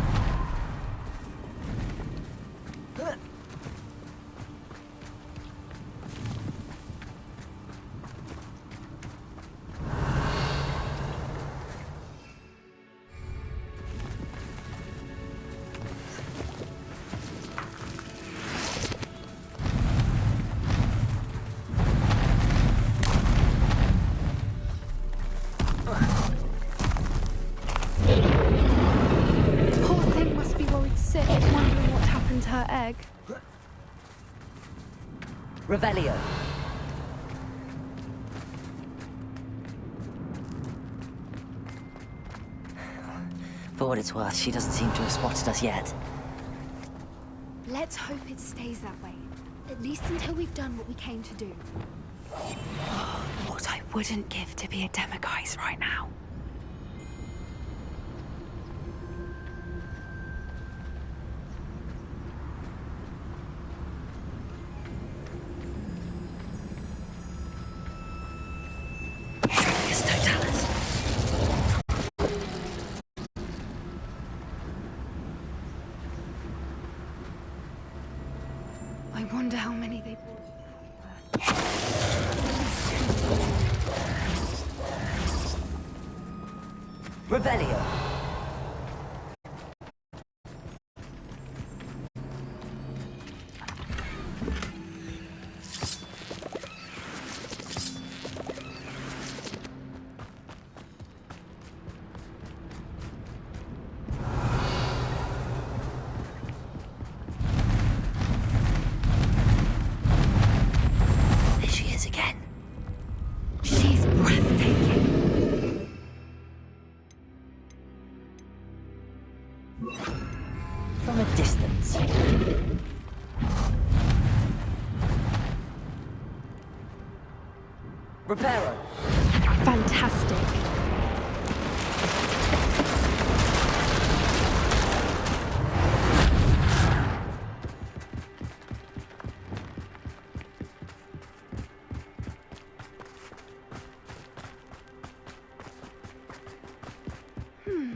Revelio. For what it's worth, she doesn't seem to have spotted us yet. Let's hope it stays that way. At least until we've done what we came to do. What I wouldn't give to be a demiguise right now. I wonder how many they brought. Revelio. From a distance. Reparo. Fantastic.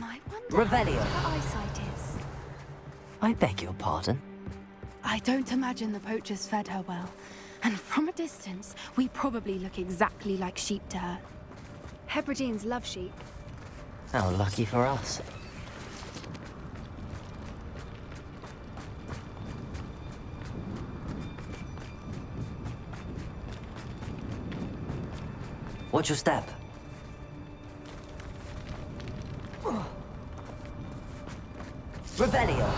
I wonder Revelio. how her eyesight is. I beg your pardon? I don't imagine the poachers fed her well. And from a distance, we probably look exactly like sheep to her. Hebrideans love sheep. How lucky for us. Watch your step. Revelio.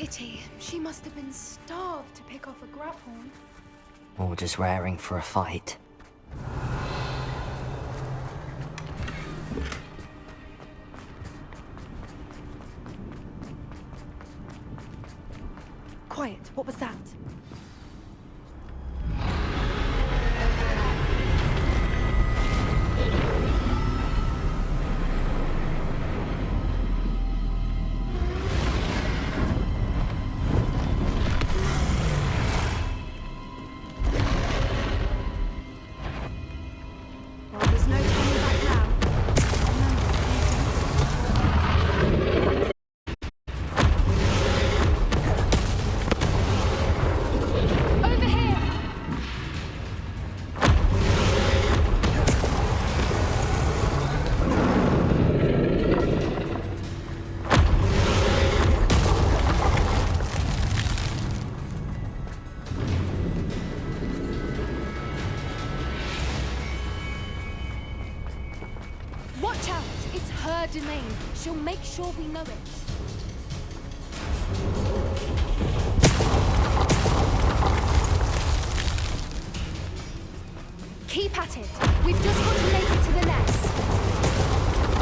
pity. She must have been starved to pick off a grapple. Or just raring for a fight. Quiet, what was that? Well, there's no turning back now. Over here! Watch out! It's her domain. She'll make sure we know it. Keep at it. We've just got to make it to the nest.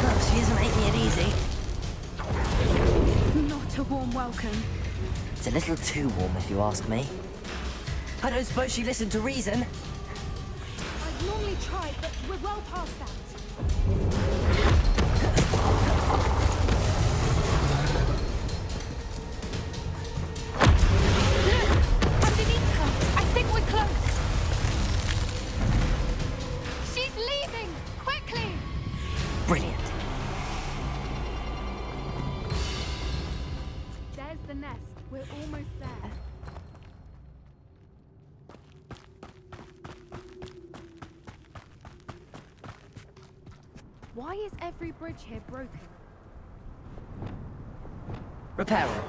Oh, she isn't making it easy. Not a warm welcome. It's a little too warm, if you ask me. I don't suppose she listened to reason. I've normally tried, but we're well past that. Look! Underneath her! I think we're close! She's leaving! Quickly! Brilliant. There's the nest. We're almost there. Why is every bridge here broken? Repair it.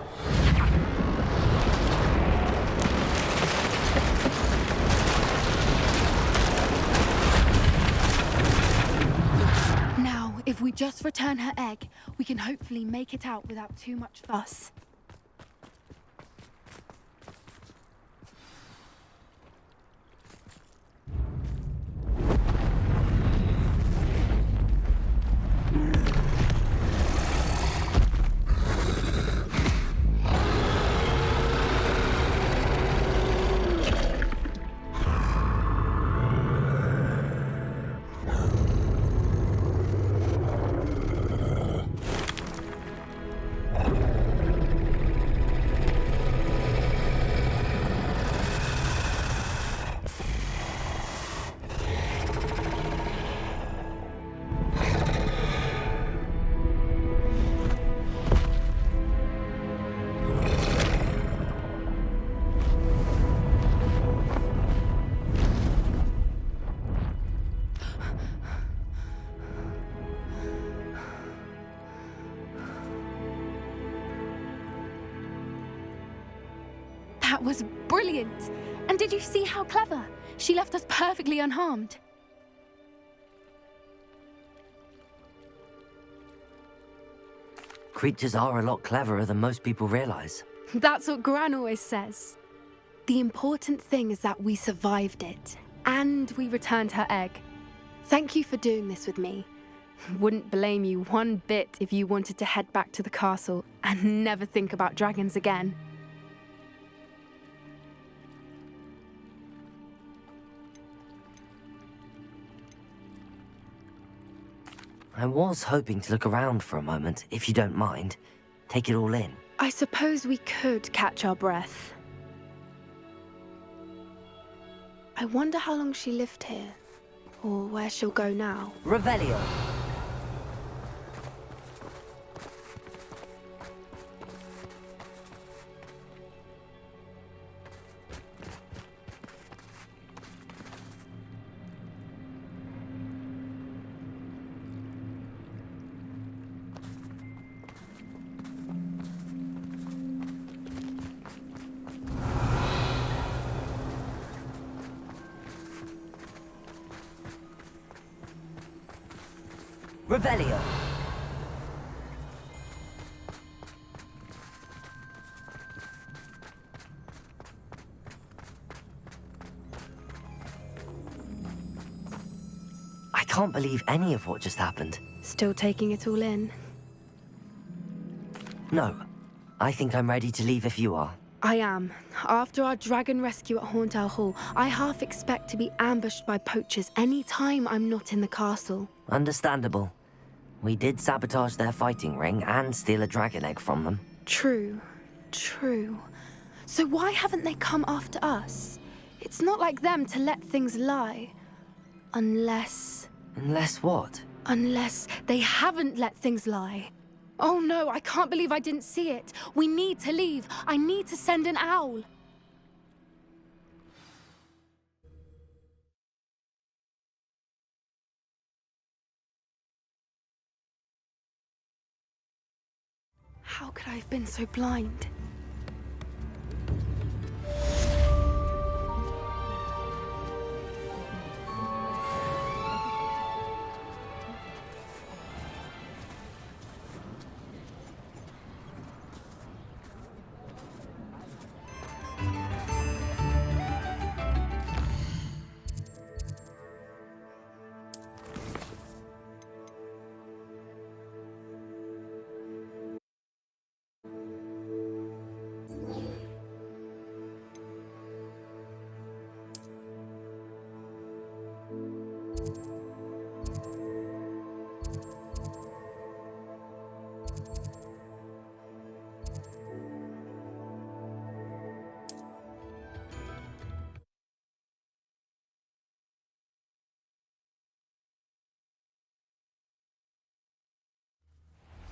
Now, if we just return her egg, we can hopefully make it out without too much fuss. That was brilliant! And did you see how clever? She left us perfectly unharmed. Creatures are a lot cleverer than most people realize. That's what Gran always says. The important thing is that we survived it, and we returned her egg. Thank you for doing this with me. Wouldn't blame you one bit if you wanted to head back to the castle and never think about dragons again. I was hoping to look around for a moment, if you don't mind. Take it all in. I suppose we could catch our breath. I wonder how long she lived here, or where she'll go now. Revelio. Revelio. can't believe any of what just happened. Still taking it all in? No. I think I'm ready to leave if you are. I am. After our dragon rescue at Horntower Hall, I half expect to be ambushed by poachers any time I'm not in the castle. Understandable. We did sabotage their fighting ring and steal a dragon egg from them. True. So why haven't they come after us? It's not like them to let things lie. Unless what? Unless they haven't let things lie. Oh no, I can't believe I didn't see it. We need to leave. I need to send an owl. How could I have been so blind?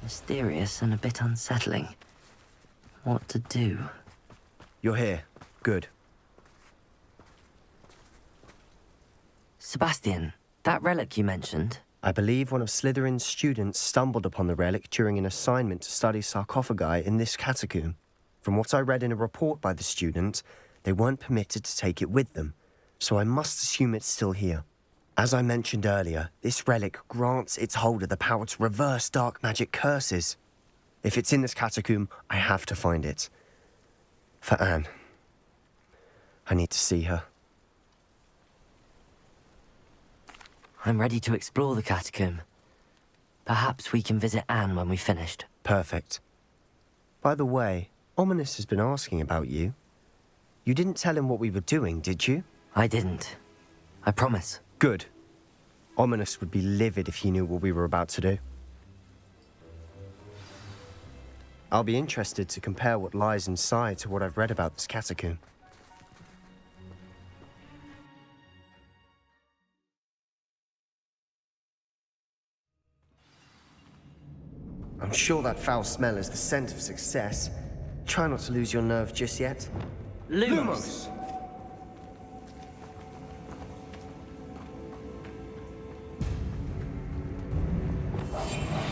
Mysterious and a bit unsettling. What to do? You're here. Good. Sebastian, that relic you mentioned. I believe one of Slytherin's students stumbled upon the relic during an assignment to study sarcophagi in this catacomb. From what I read in a report by the student, they weren't permitted to take it with them, so I must assume it's still here. As I mentioned earlier, this relic grants its holder the power to reverse dark magic curses. If it's in this catacomb, I have to find it. For Anne. I need to see her. I'm ready to explore the catacomb. Perhaps we can visit Anne when we've finished. Perfect. By the way, Ominous has been asking about you. You didn't tell him what we were doing, did you? I didn't. I promise. Good. Ominous would be livid if he knew what we were about to do. I'll be interested to compare what lies inside to what I've read about this catacomb. I'm sure that foul smell is the scent of success. Try not to lose your nerve just yet. Lumos!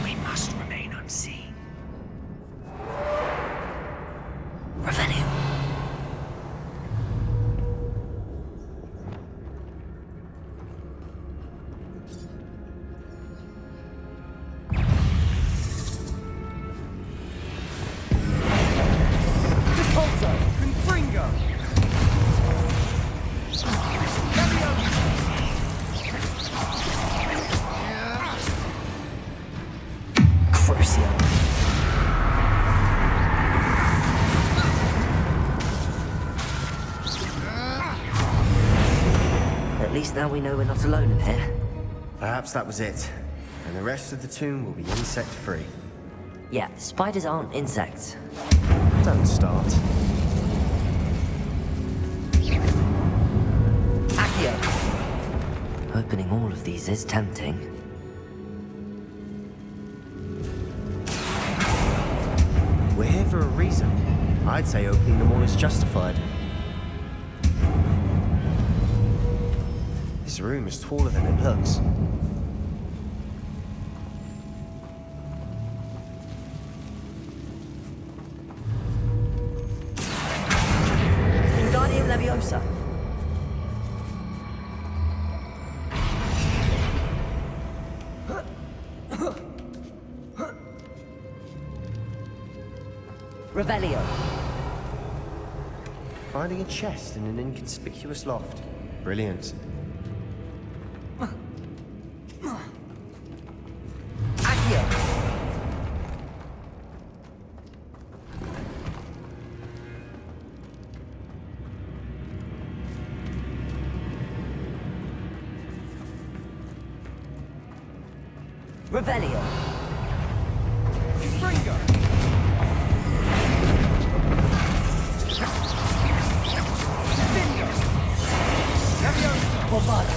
We must remain unseen. Revenue. At least now we know we're not alone in here. Perhaps that was it. And the rest of the tomb will be insect-free. Yeah, spiders aren't insects. Don't start. Accio! Opening all of these is tempting. We're here for a reason. I'd say opening them all is justified. This room is taller than it looks. Wingardium Leviosa. Revelio. Finding a chest in an inconspicuous loft. Brilliant. Revelio. Fringo. Bingo. Leviosa. Bombada.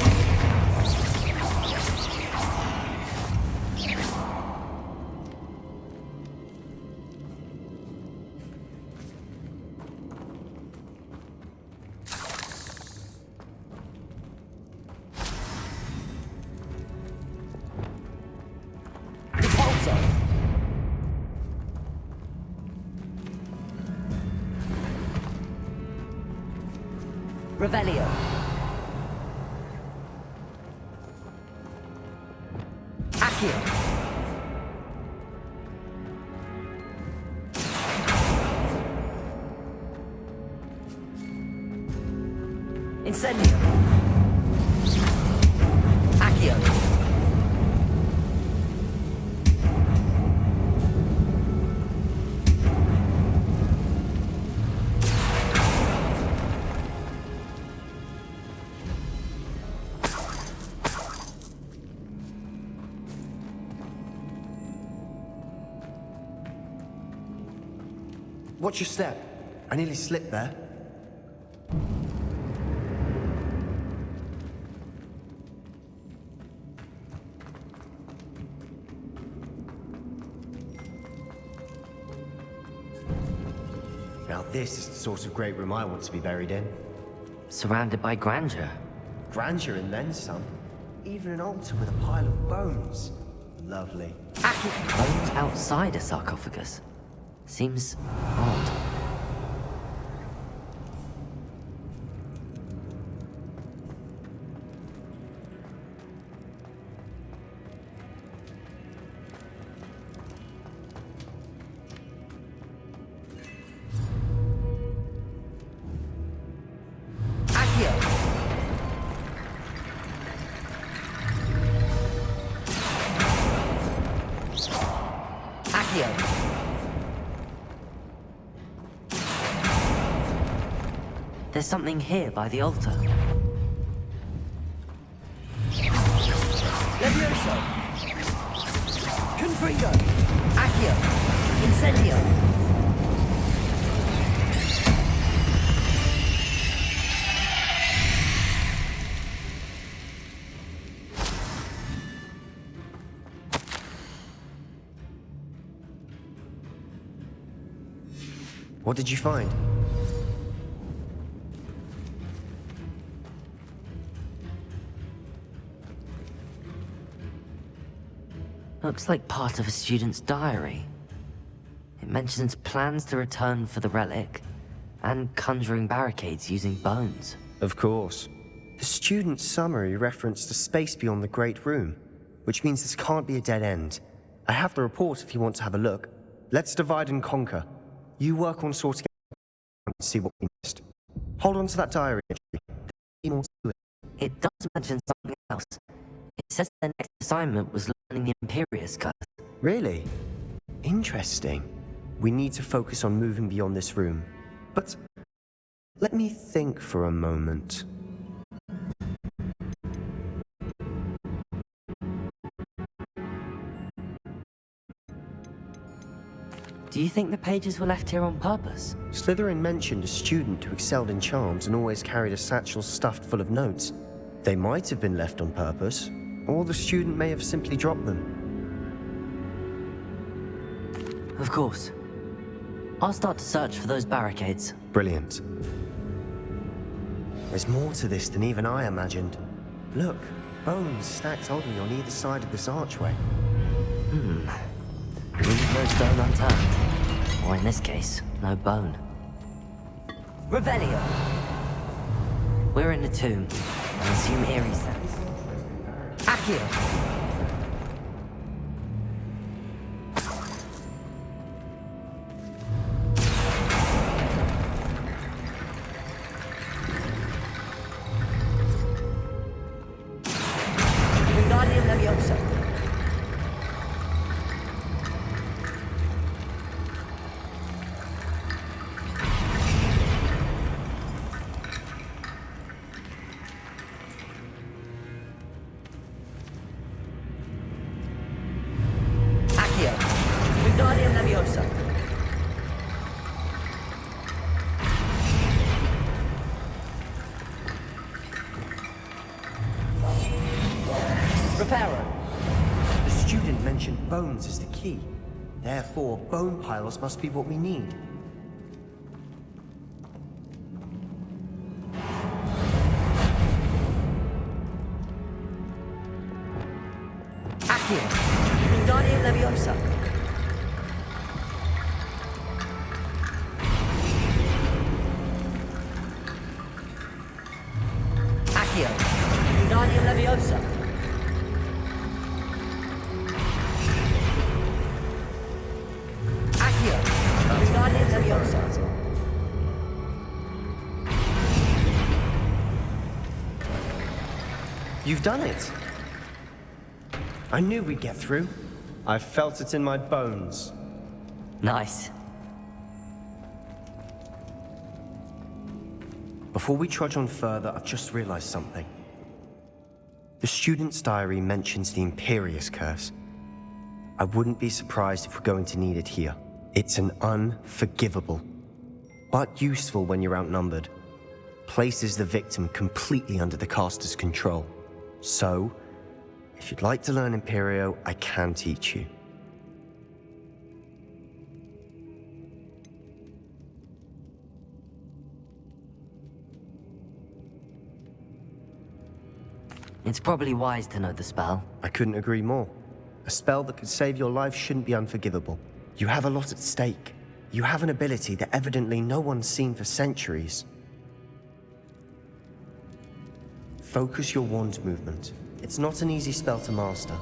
Revelio. Accio. Incendio. Accio. Watch your step. I nearly slipped there. Now this is the sort of great room I want to be buried in. Surrounded by grandeur. Grandeur and then some. Even an altar with a pile of bones. Lovely. Bones outside a sarcophagus. Seems odd. There's something here by the altar. Levioso. Confringo. Accio. Incendio. What did you find? Looks like part of a student's diary. It mentions plans to return for the relic, and conjuring barricades using bones. Of course. The student's summary referenced a space beyond the Great Room, which means this can't be a dead end. I have the report if you want to have a look. Let's divide and conquer. You work on sorting out and see what we missed. Hold on to that diary entry. There'll be more to it. It does mention something else. It says their next assignment was learning the Imperius curse. Really? Interesting. We need to focus on moving beyond this room. But let me think for a moment. Do you think the pages were left here on purpose? Slytherin mentioned a student who excelled in charms and always carried a satchel stuffed full of notes. They might have been left on purpose, or the student may have simply dropped them. Of course. I'll start to search for those barricades. Brilliant. There's more to this than even I imagined. Look, bones stacked oddly on either side of this archway. Leave no stone unturned. Or in this case, no bone. Revelio! We're in the tomb. I assume eerie sounds. Accio! Wingardium Leviosa. Reparo. The student mentioned bones as the key. Therefore, bone piles must be what we need. Accio. Wingardium Leviosa. Accio. Wingardium Leviosa. Accio. Wingardium Leviosa. You've done it! I knew we'd get through. I felt it in my bones. Nice. Before we trudge on further, I've just realized something. The student's diary mentions the Imperious Curse. I wouldn't be surprised if we're going to need it here. It's an unforgivable, but useful when you're outnumbered. Places the victim completely under the caster's control. So, if you'd like to learn Imperio, I can teach you. It's probably wise to know the spell. I couldn't agree more. A spell that could save your life shouldn't be unforgivable. You have a lot at stake. You have an ability that evidently no one's seen for centuries. Focus your wand movement. It's not an easy spell to master.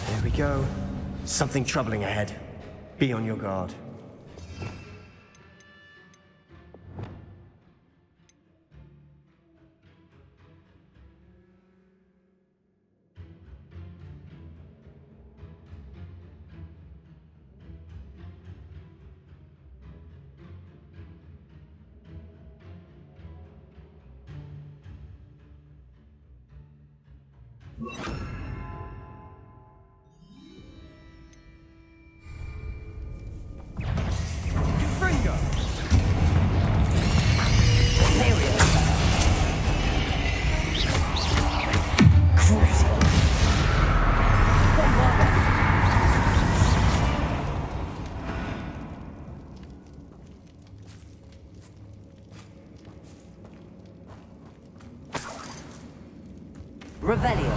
There we go. Something troubling ahead. Be on your guard. Revelio.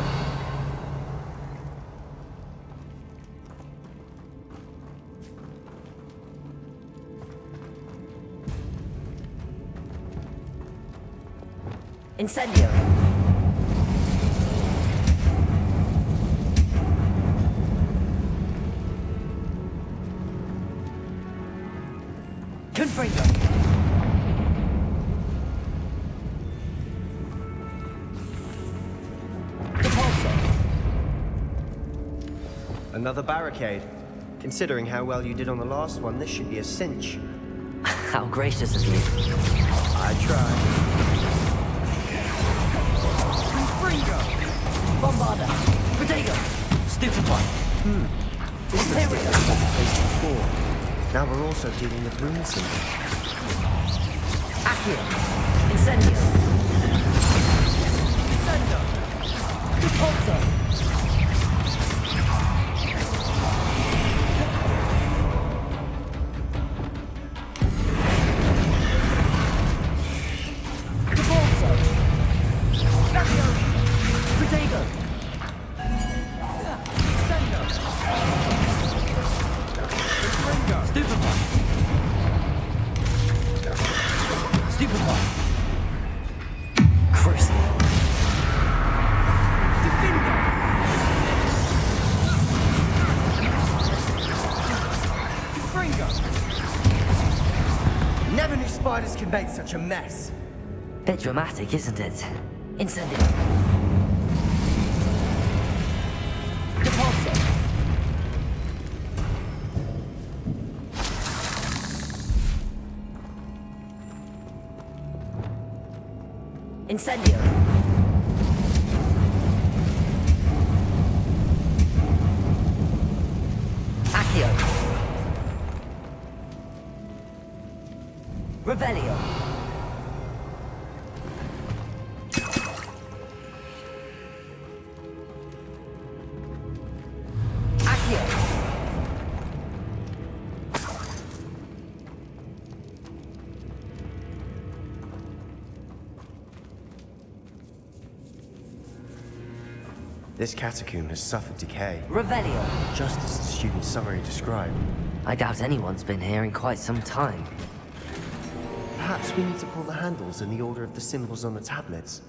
Incendio. Confringo. Another barricade. Considering how well you did on the last one, this should be a cinch. How gracious of you. I tried. Confringo. Bombarda. Protego. Stupefy. Imperio. Now we're also dealing with rune symbols. Accio. Incendio. Incendio. Repulso. Never knew spiders could make such a mess. Bit dramatic, isn't it? Incendio. Depulso. Incendio. Revelio. This catacomb has suffered decay. Revelio. Just as the student's summary described. I doubt anyone's been here in quite some time. Perhaps we need to pull the handles in the order of the symbols on the tablets.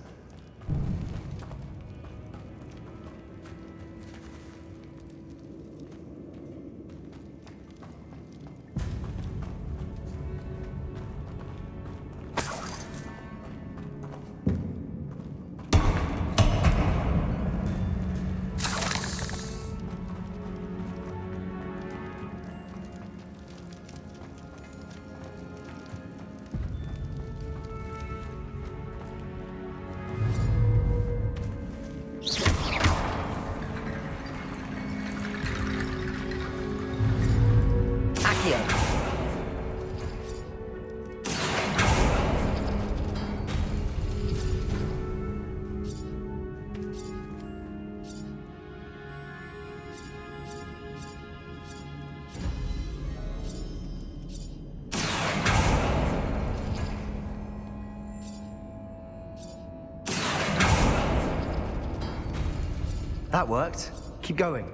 That worked. Keep going.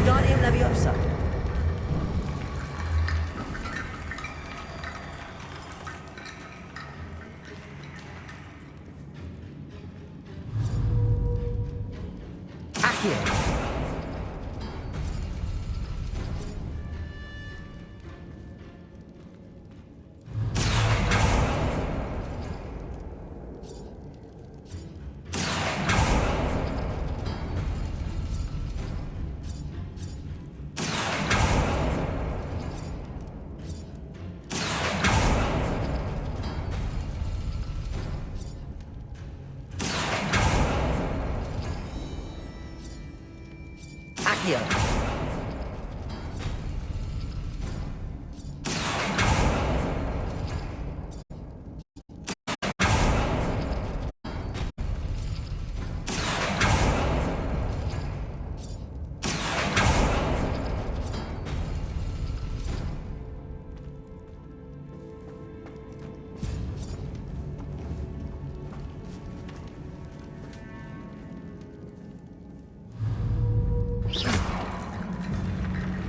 Wingardium Leviosa. Accio. Accio.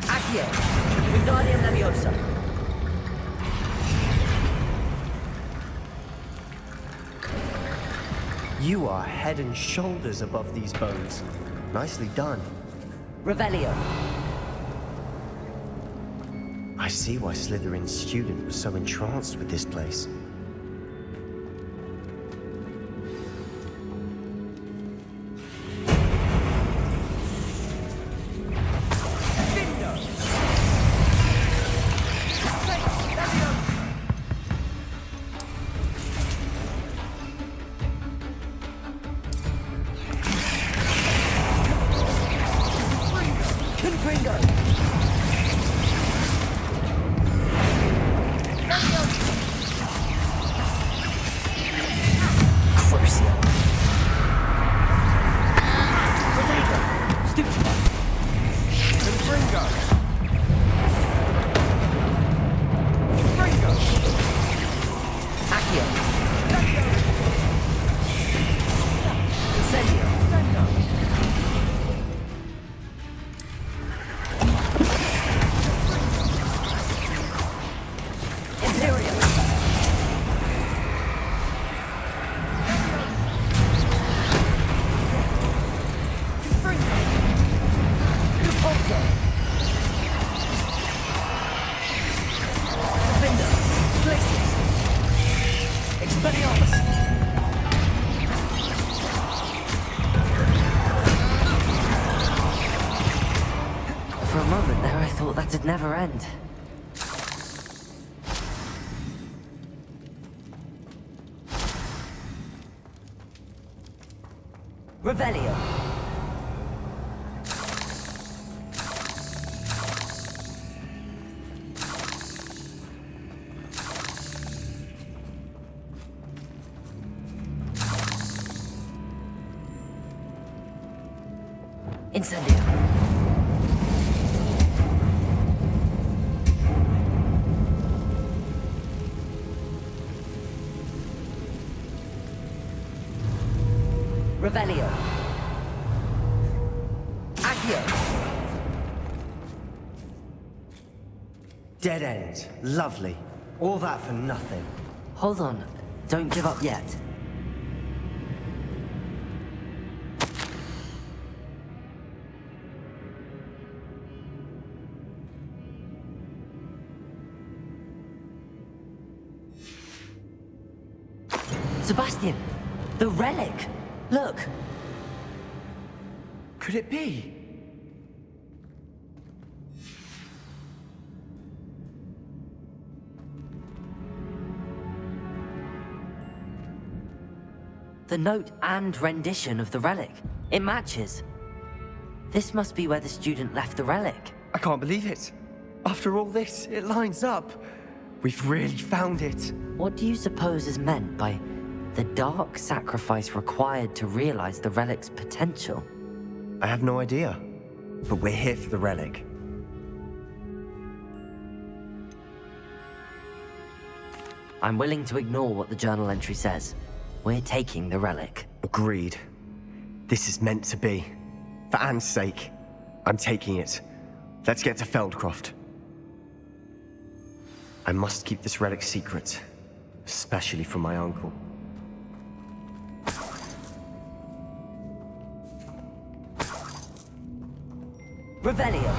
Accio. Wingardium Leviosa. You are head and shoulders above these bones. Nicely done. Revelio. I see why Slytherin's student was so entranced with this place. never end. Revelio. Incendio. Revelio. Accio. Dead end. Lovely. All that for nothing. Hold on. Don't give up yet. Sebastian! The relic! Look! Could it be? The note and rendition of the relic. It matches. This must be where the student left the relic. I can't believe it. After all this, it lines up. We've really found it. What do you suppose is meant by the dark sacrifice required to realize the relic's potential? I have no idea. But we're here for the relic. I'm willing to ignore what the journal entry says. We're taking the relic. Agreed. This is meant to be. For Anne's sake, I'm taking it. Let's get to Feldcroft. I must keep this relic secret, especially from my uncle. Revelio.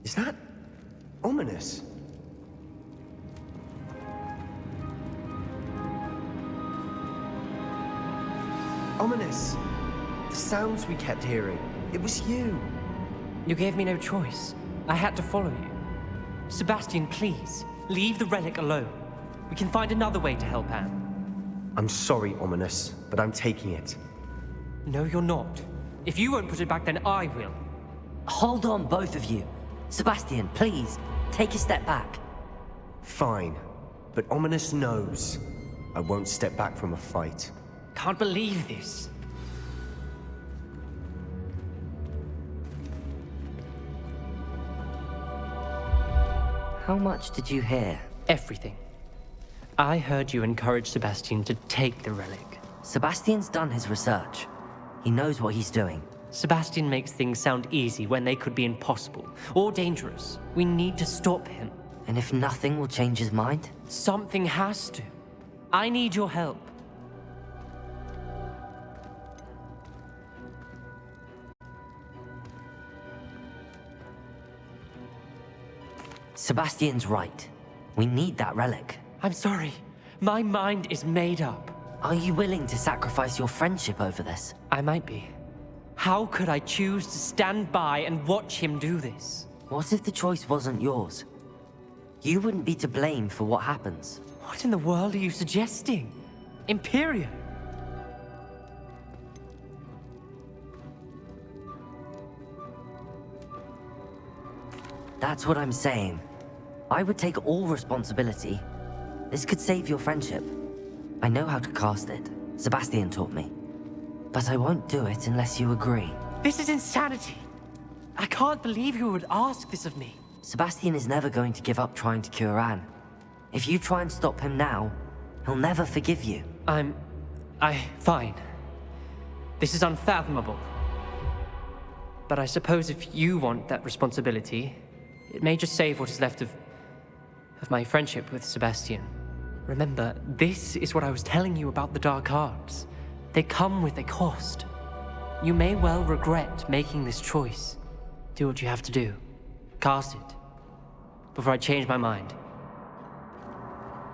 Is that ominous? Ominous. The sounds we kept hearing. It was you. You gave me no choice. I had to follow you. Sebastian, please, leave the relic alone. We can find another way to help Anne. I'm sorry, Ominous, but I'm taking it. No, you're not. If you won't put it back, then I will. Hold on, both of you. Sebastian, please, take a step back. Fine, but Ominous knows I won't step back from a fight. Can't believe this. How much did you hear? Everything. I heard you encourage Sebastian to take the relic. Sebastian's done his research. He knows what he's doing. Sebastian makes things sound easy when they could be impossible or dangerous. We need to stop him. And if nothing will change his mind? Something has to. I need your help. Sebastian's right. We need that relic. I'm sorry. My mind is made up. Are you willing to sacrifice your friendship over this? I might be. How could I choose to stand by and watch him do this? What if the choice wasn't yours? You wouldn't be to blame for what happens. What in the world are you suggesting? Imperium? That's what I'm saying. I would take all responsibility. This could save your friendship. I know how to cast it. Sebastian taught me. But I won't do it unless you agree. This is insanity. I can't believe you would ask this of me. Sebastian is never going to give up trying to cure Anne. If you try and stop him now, he'll never forgive you. Fine. This is unfathomable. But I suppose if you want that responsibility, it may just save what is left of my friendship with Sebastian. Remember, this is what I was telling you about the dark arts. They come with a cost. You may well regret making this choice. Do what you have to do. Cast it. before I change my mind.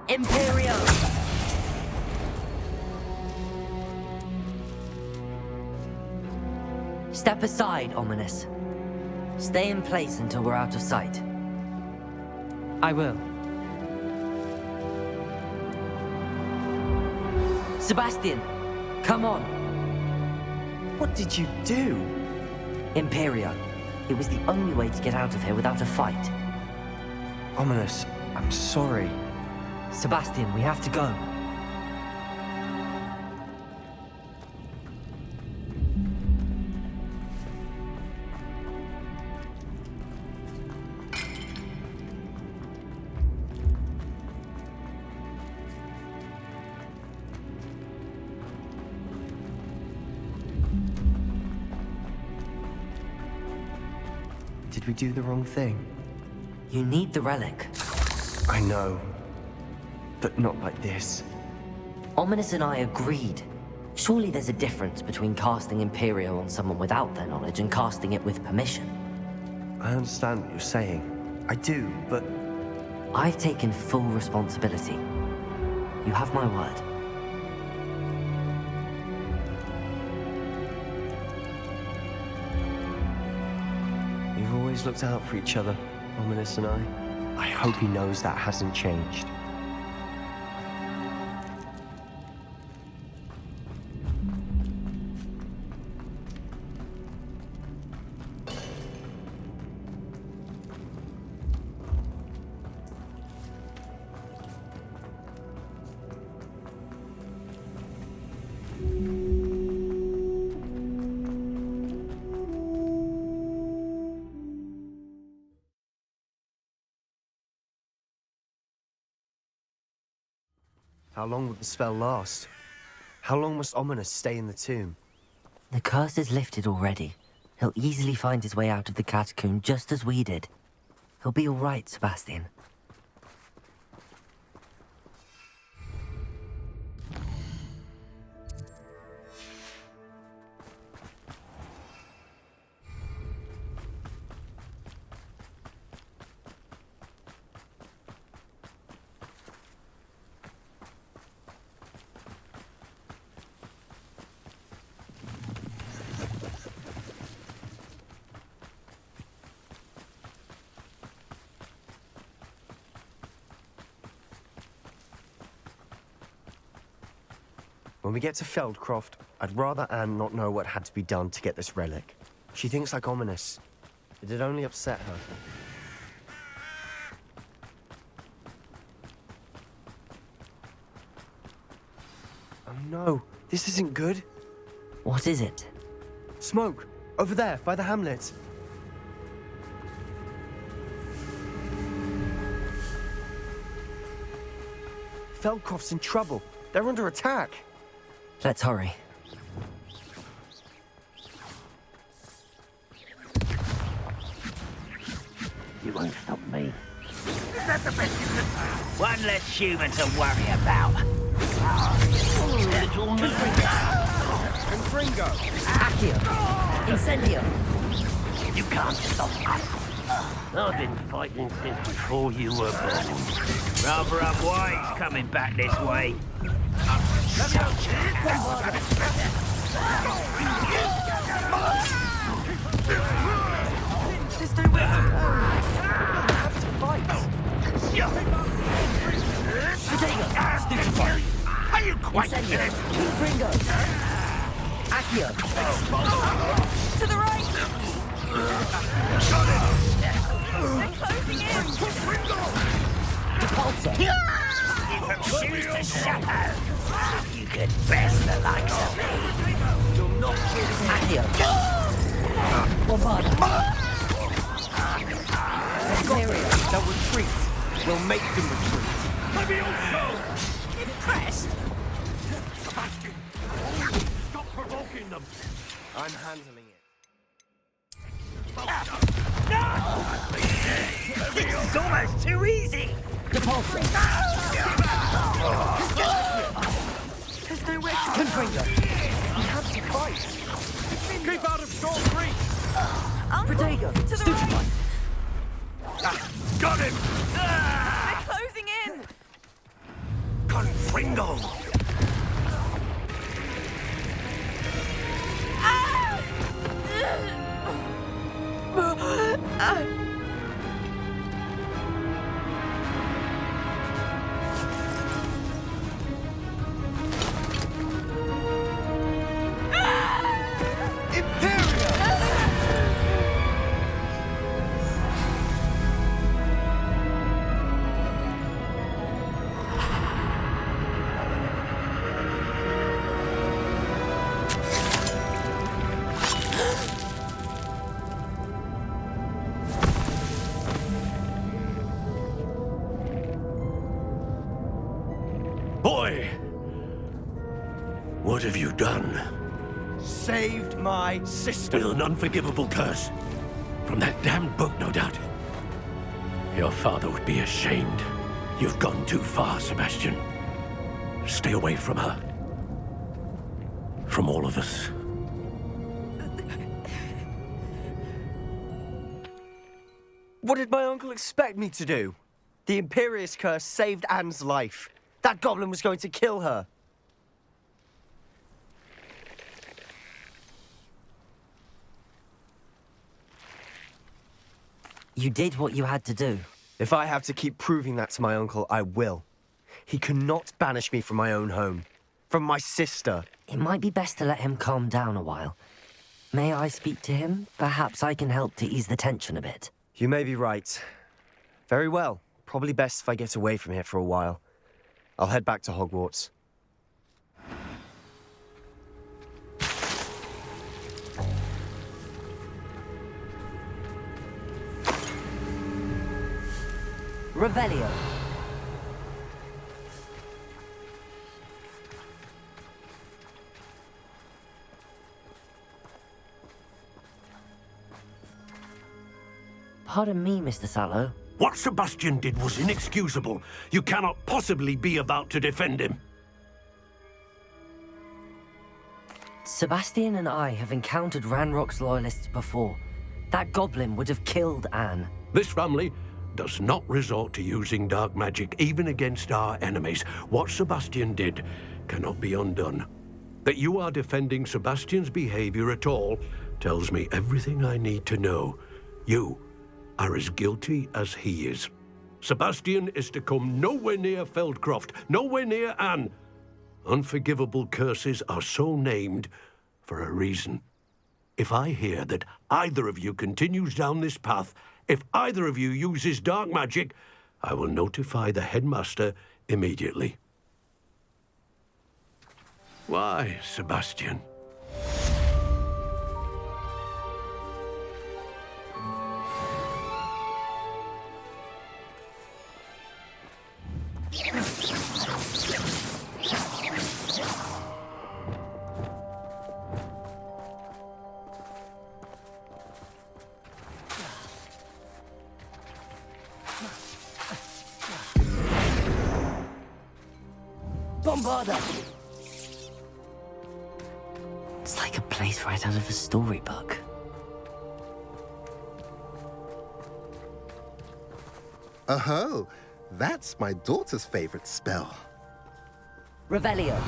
Imperio! Step aside, Ominous. Stay in place until we're out of sight. I will. Sebastian, come on. What did you do? Imperio. It was the only way to get out of here without a fight. Ominous, I'm sorry. Sebastian, we have to go. Did we do the wrong thing? You need the relic. I know. But not like this. Ominous and I agreed. Surely there's a difference between casting Imperio on someone without their knowledge and casting it with permission. I understand what you're saying. I do, but... I've taken full responsibility. You have my word. We've always looked out for each other, Ominous and I. I hope he knows that hasn't changed. How long will the spell last? How long must Ominous stay in the tomb? The curse is lifted already. He'll easily find his way out of the catacomb just as we did. He'll be all right, Sebastian. When we get to Feldcroft, I'd rather Anne not know what had to be done to get this relic. She thinks like Ominous. It'd only upset her. Oh no, this isn't good. What is it? Smoke! Over there, by the hamlet. Feldcroft's in trouble. They're under attack. Let's hurry. You won't stop me. Is that the best you can do? One less human to worry about. Little Confringo! Accio! Incendio! You can't stop us. I've been fighting since before you were born. Rather unwise coming back this way. There's nowhere to go. Have to fight. Potato! Stupefy! Are you quite Incendio! Confringo! Accio! To the right! They're closing in! Repulsor! From shoes to shadow, you could best the likes of me. You'll not kill me. Accio! Bombarda! Imperio! They'll retreat. We'll make them retreat. Impressed? Stop provoking them. I'm handling it. This is almost too easy. Repulsor! There's nowhere to go. Confringo! We have to fight. Keep out of Storm Creek. Uncle, Protego! to the Stupefy! right! Got him! They're closing in! Confringo! Boy! What have you done? Saved my sister. With an unforgivable curse. From that damned book, no doubt. Your father would be ashamed. You've gone too far, Sebastian. Stay away from her. From all of us. What did my uncle expect me to do? The Imperious curse saved Anne's life. That goblin was going to kill her. You did what you had to do. If I have to keep proving that to my uncle, I will. He cannot banish me from my own home. From my sister. It might be best to let him calm down a while. May I speak to him? Perhaps I can help to ease the tension a bit. You may be right. Very well. Probably best if I get away from here for a while. I'll head back to Hogwarts. Revelio. Pardon me, Mr. Sallow. What Sebastian did was inexcusable. You cannot possibly be about to defend him. Sebastian and I have encountered Ranrock's loyalists before. That goblin would have killed Anne. This family does not resort to using dark magic, even against our enemies. What Sebastian did cannot be undone. That you are defending Sebastian's behavior at all tells me everything I need to know. You are as guilty as he is. Sebastian is to come nowhere near Feldcroft, nowhere near Anne. Unforgivable curses are so named for a reason. If I hear that either of you continues down this path, if either of you uses dark magic, I will notify the headmaster immediately. Why, Sebastian? Bombarda! It's like a place right out of a storybook. Oh, that's my daughter's favorite spell. Revelio.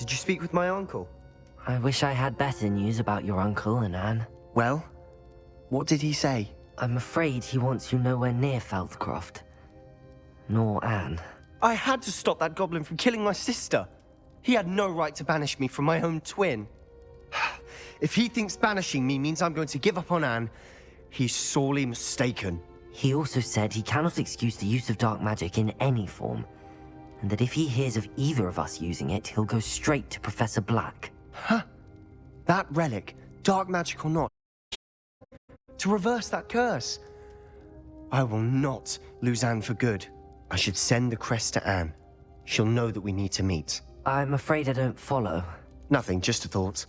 Did you speak with my uncle? I wish I had better news about your uncle and Anne. Well, what did he say? I'm afraid he wants you nowhere near Feldcroft. Nor Anne. I had to stop that goblin from killing my sister. He had no right to banish me from my own twin. If he thinks banishing me means I'm going to give up on Anne, he's sorely mistaken. He also said he cannot excuse the use of dark magic in any form, and that if he hears of either of us using it, he'll go straight to Professor Black. Huh? That relic, dark magic or not, to reverse that curse. I will not lose Anne for good. I should send the crest to Anne. She'll know that we need to meet. I'm afraid I don't follow. Nothing, just a thought.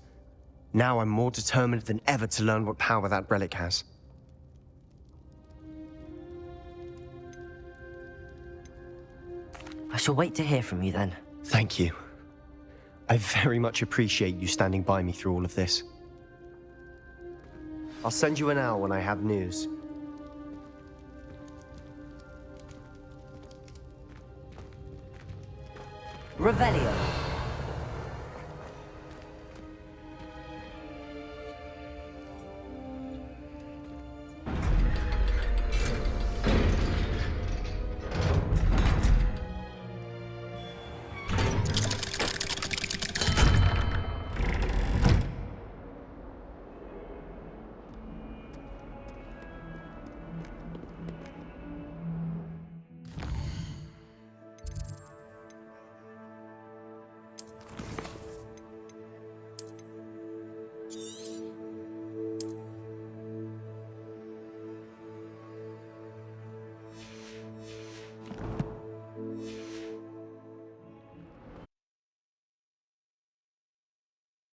Now I'm more determined than ever to learn what power that relic has. I shall wait to hear from you then. Thank you. I very much appreciate you standing by me through all of this. I'll send you an hour when I have news. Revelio.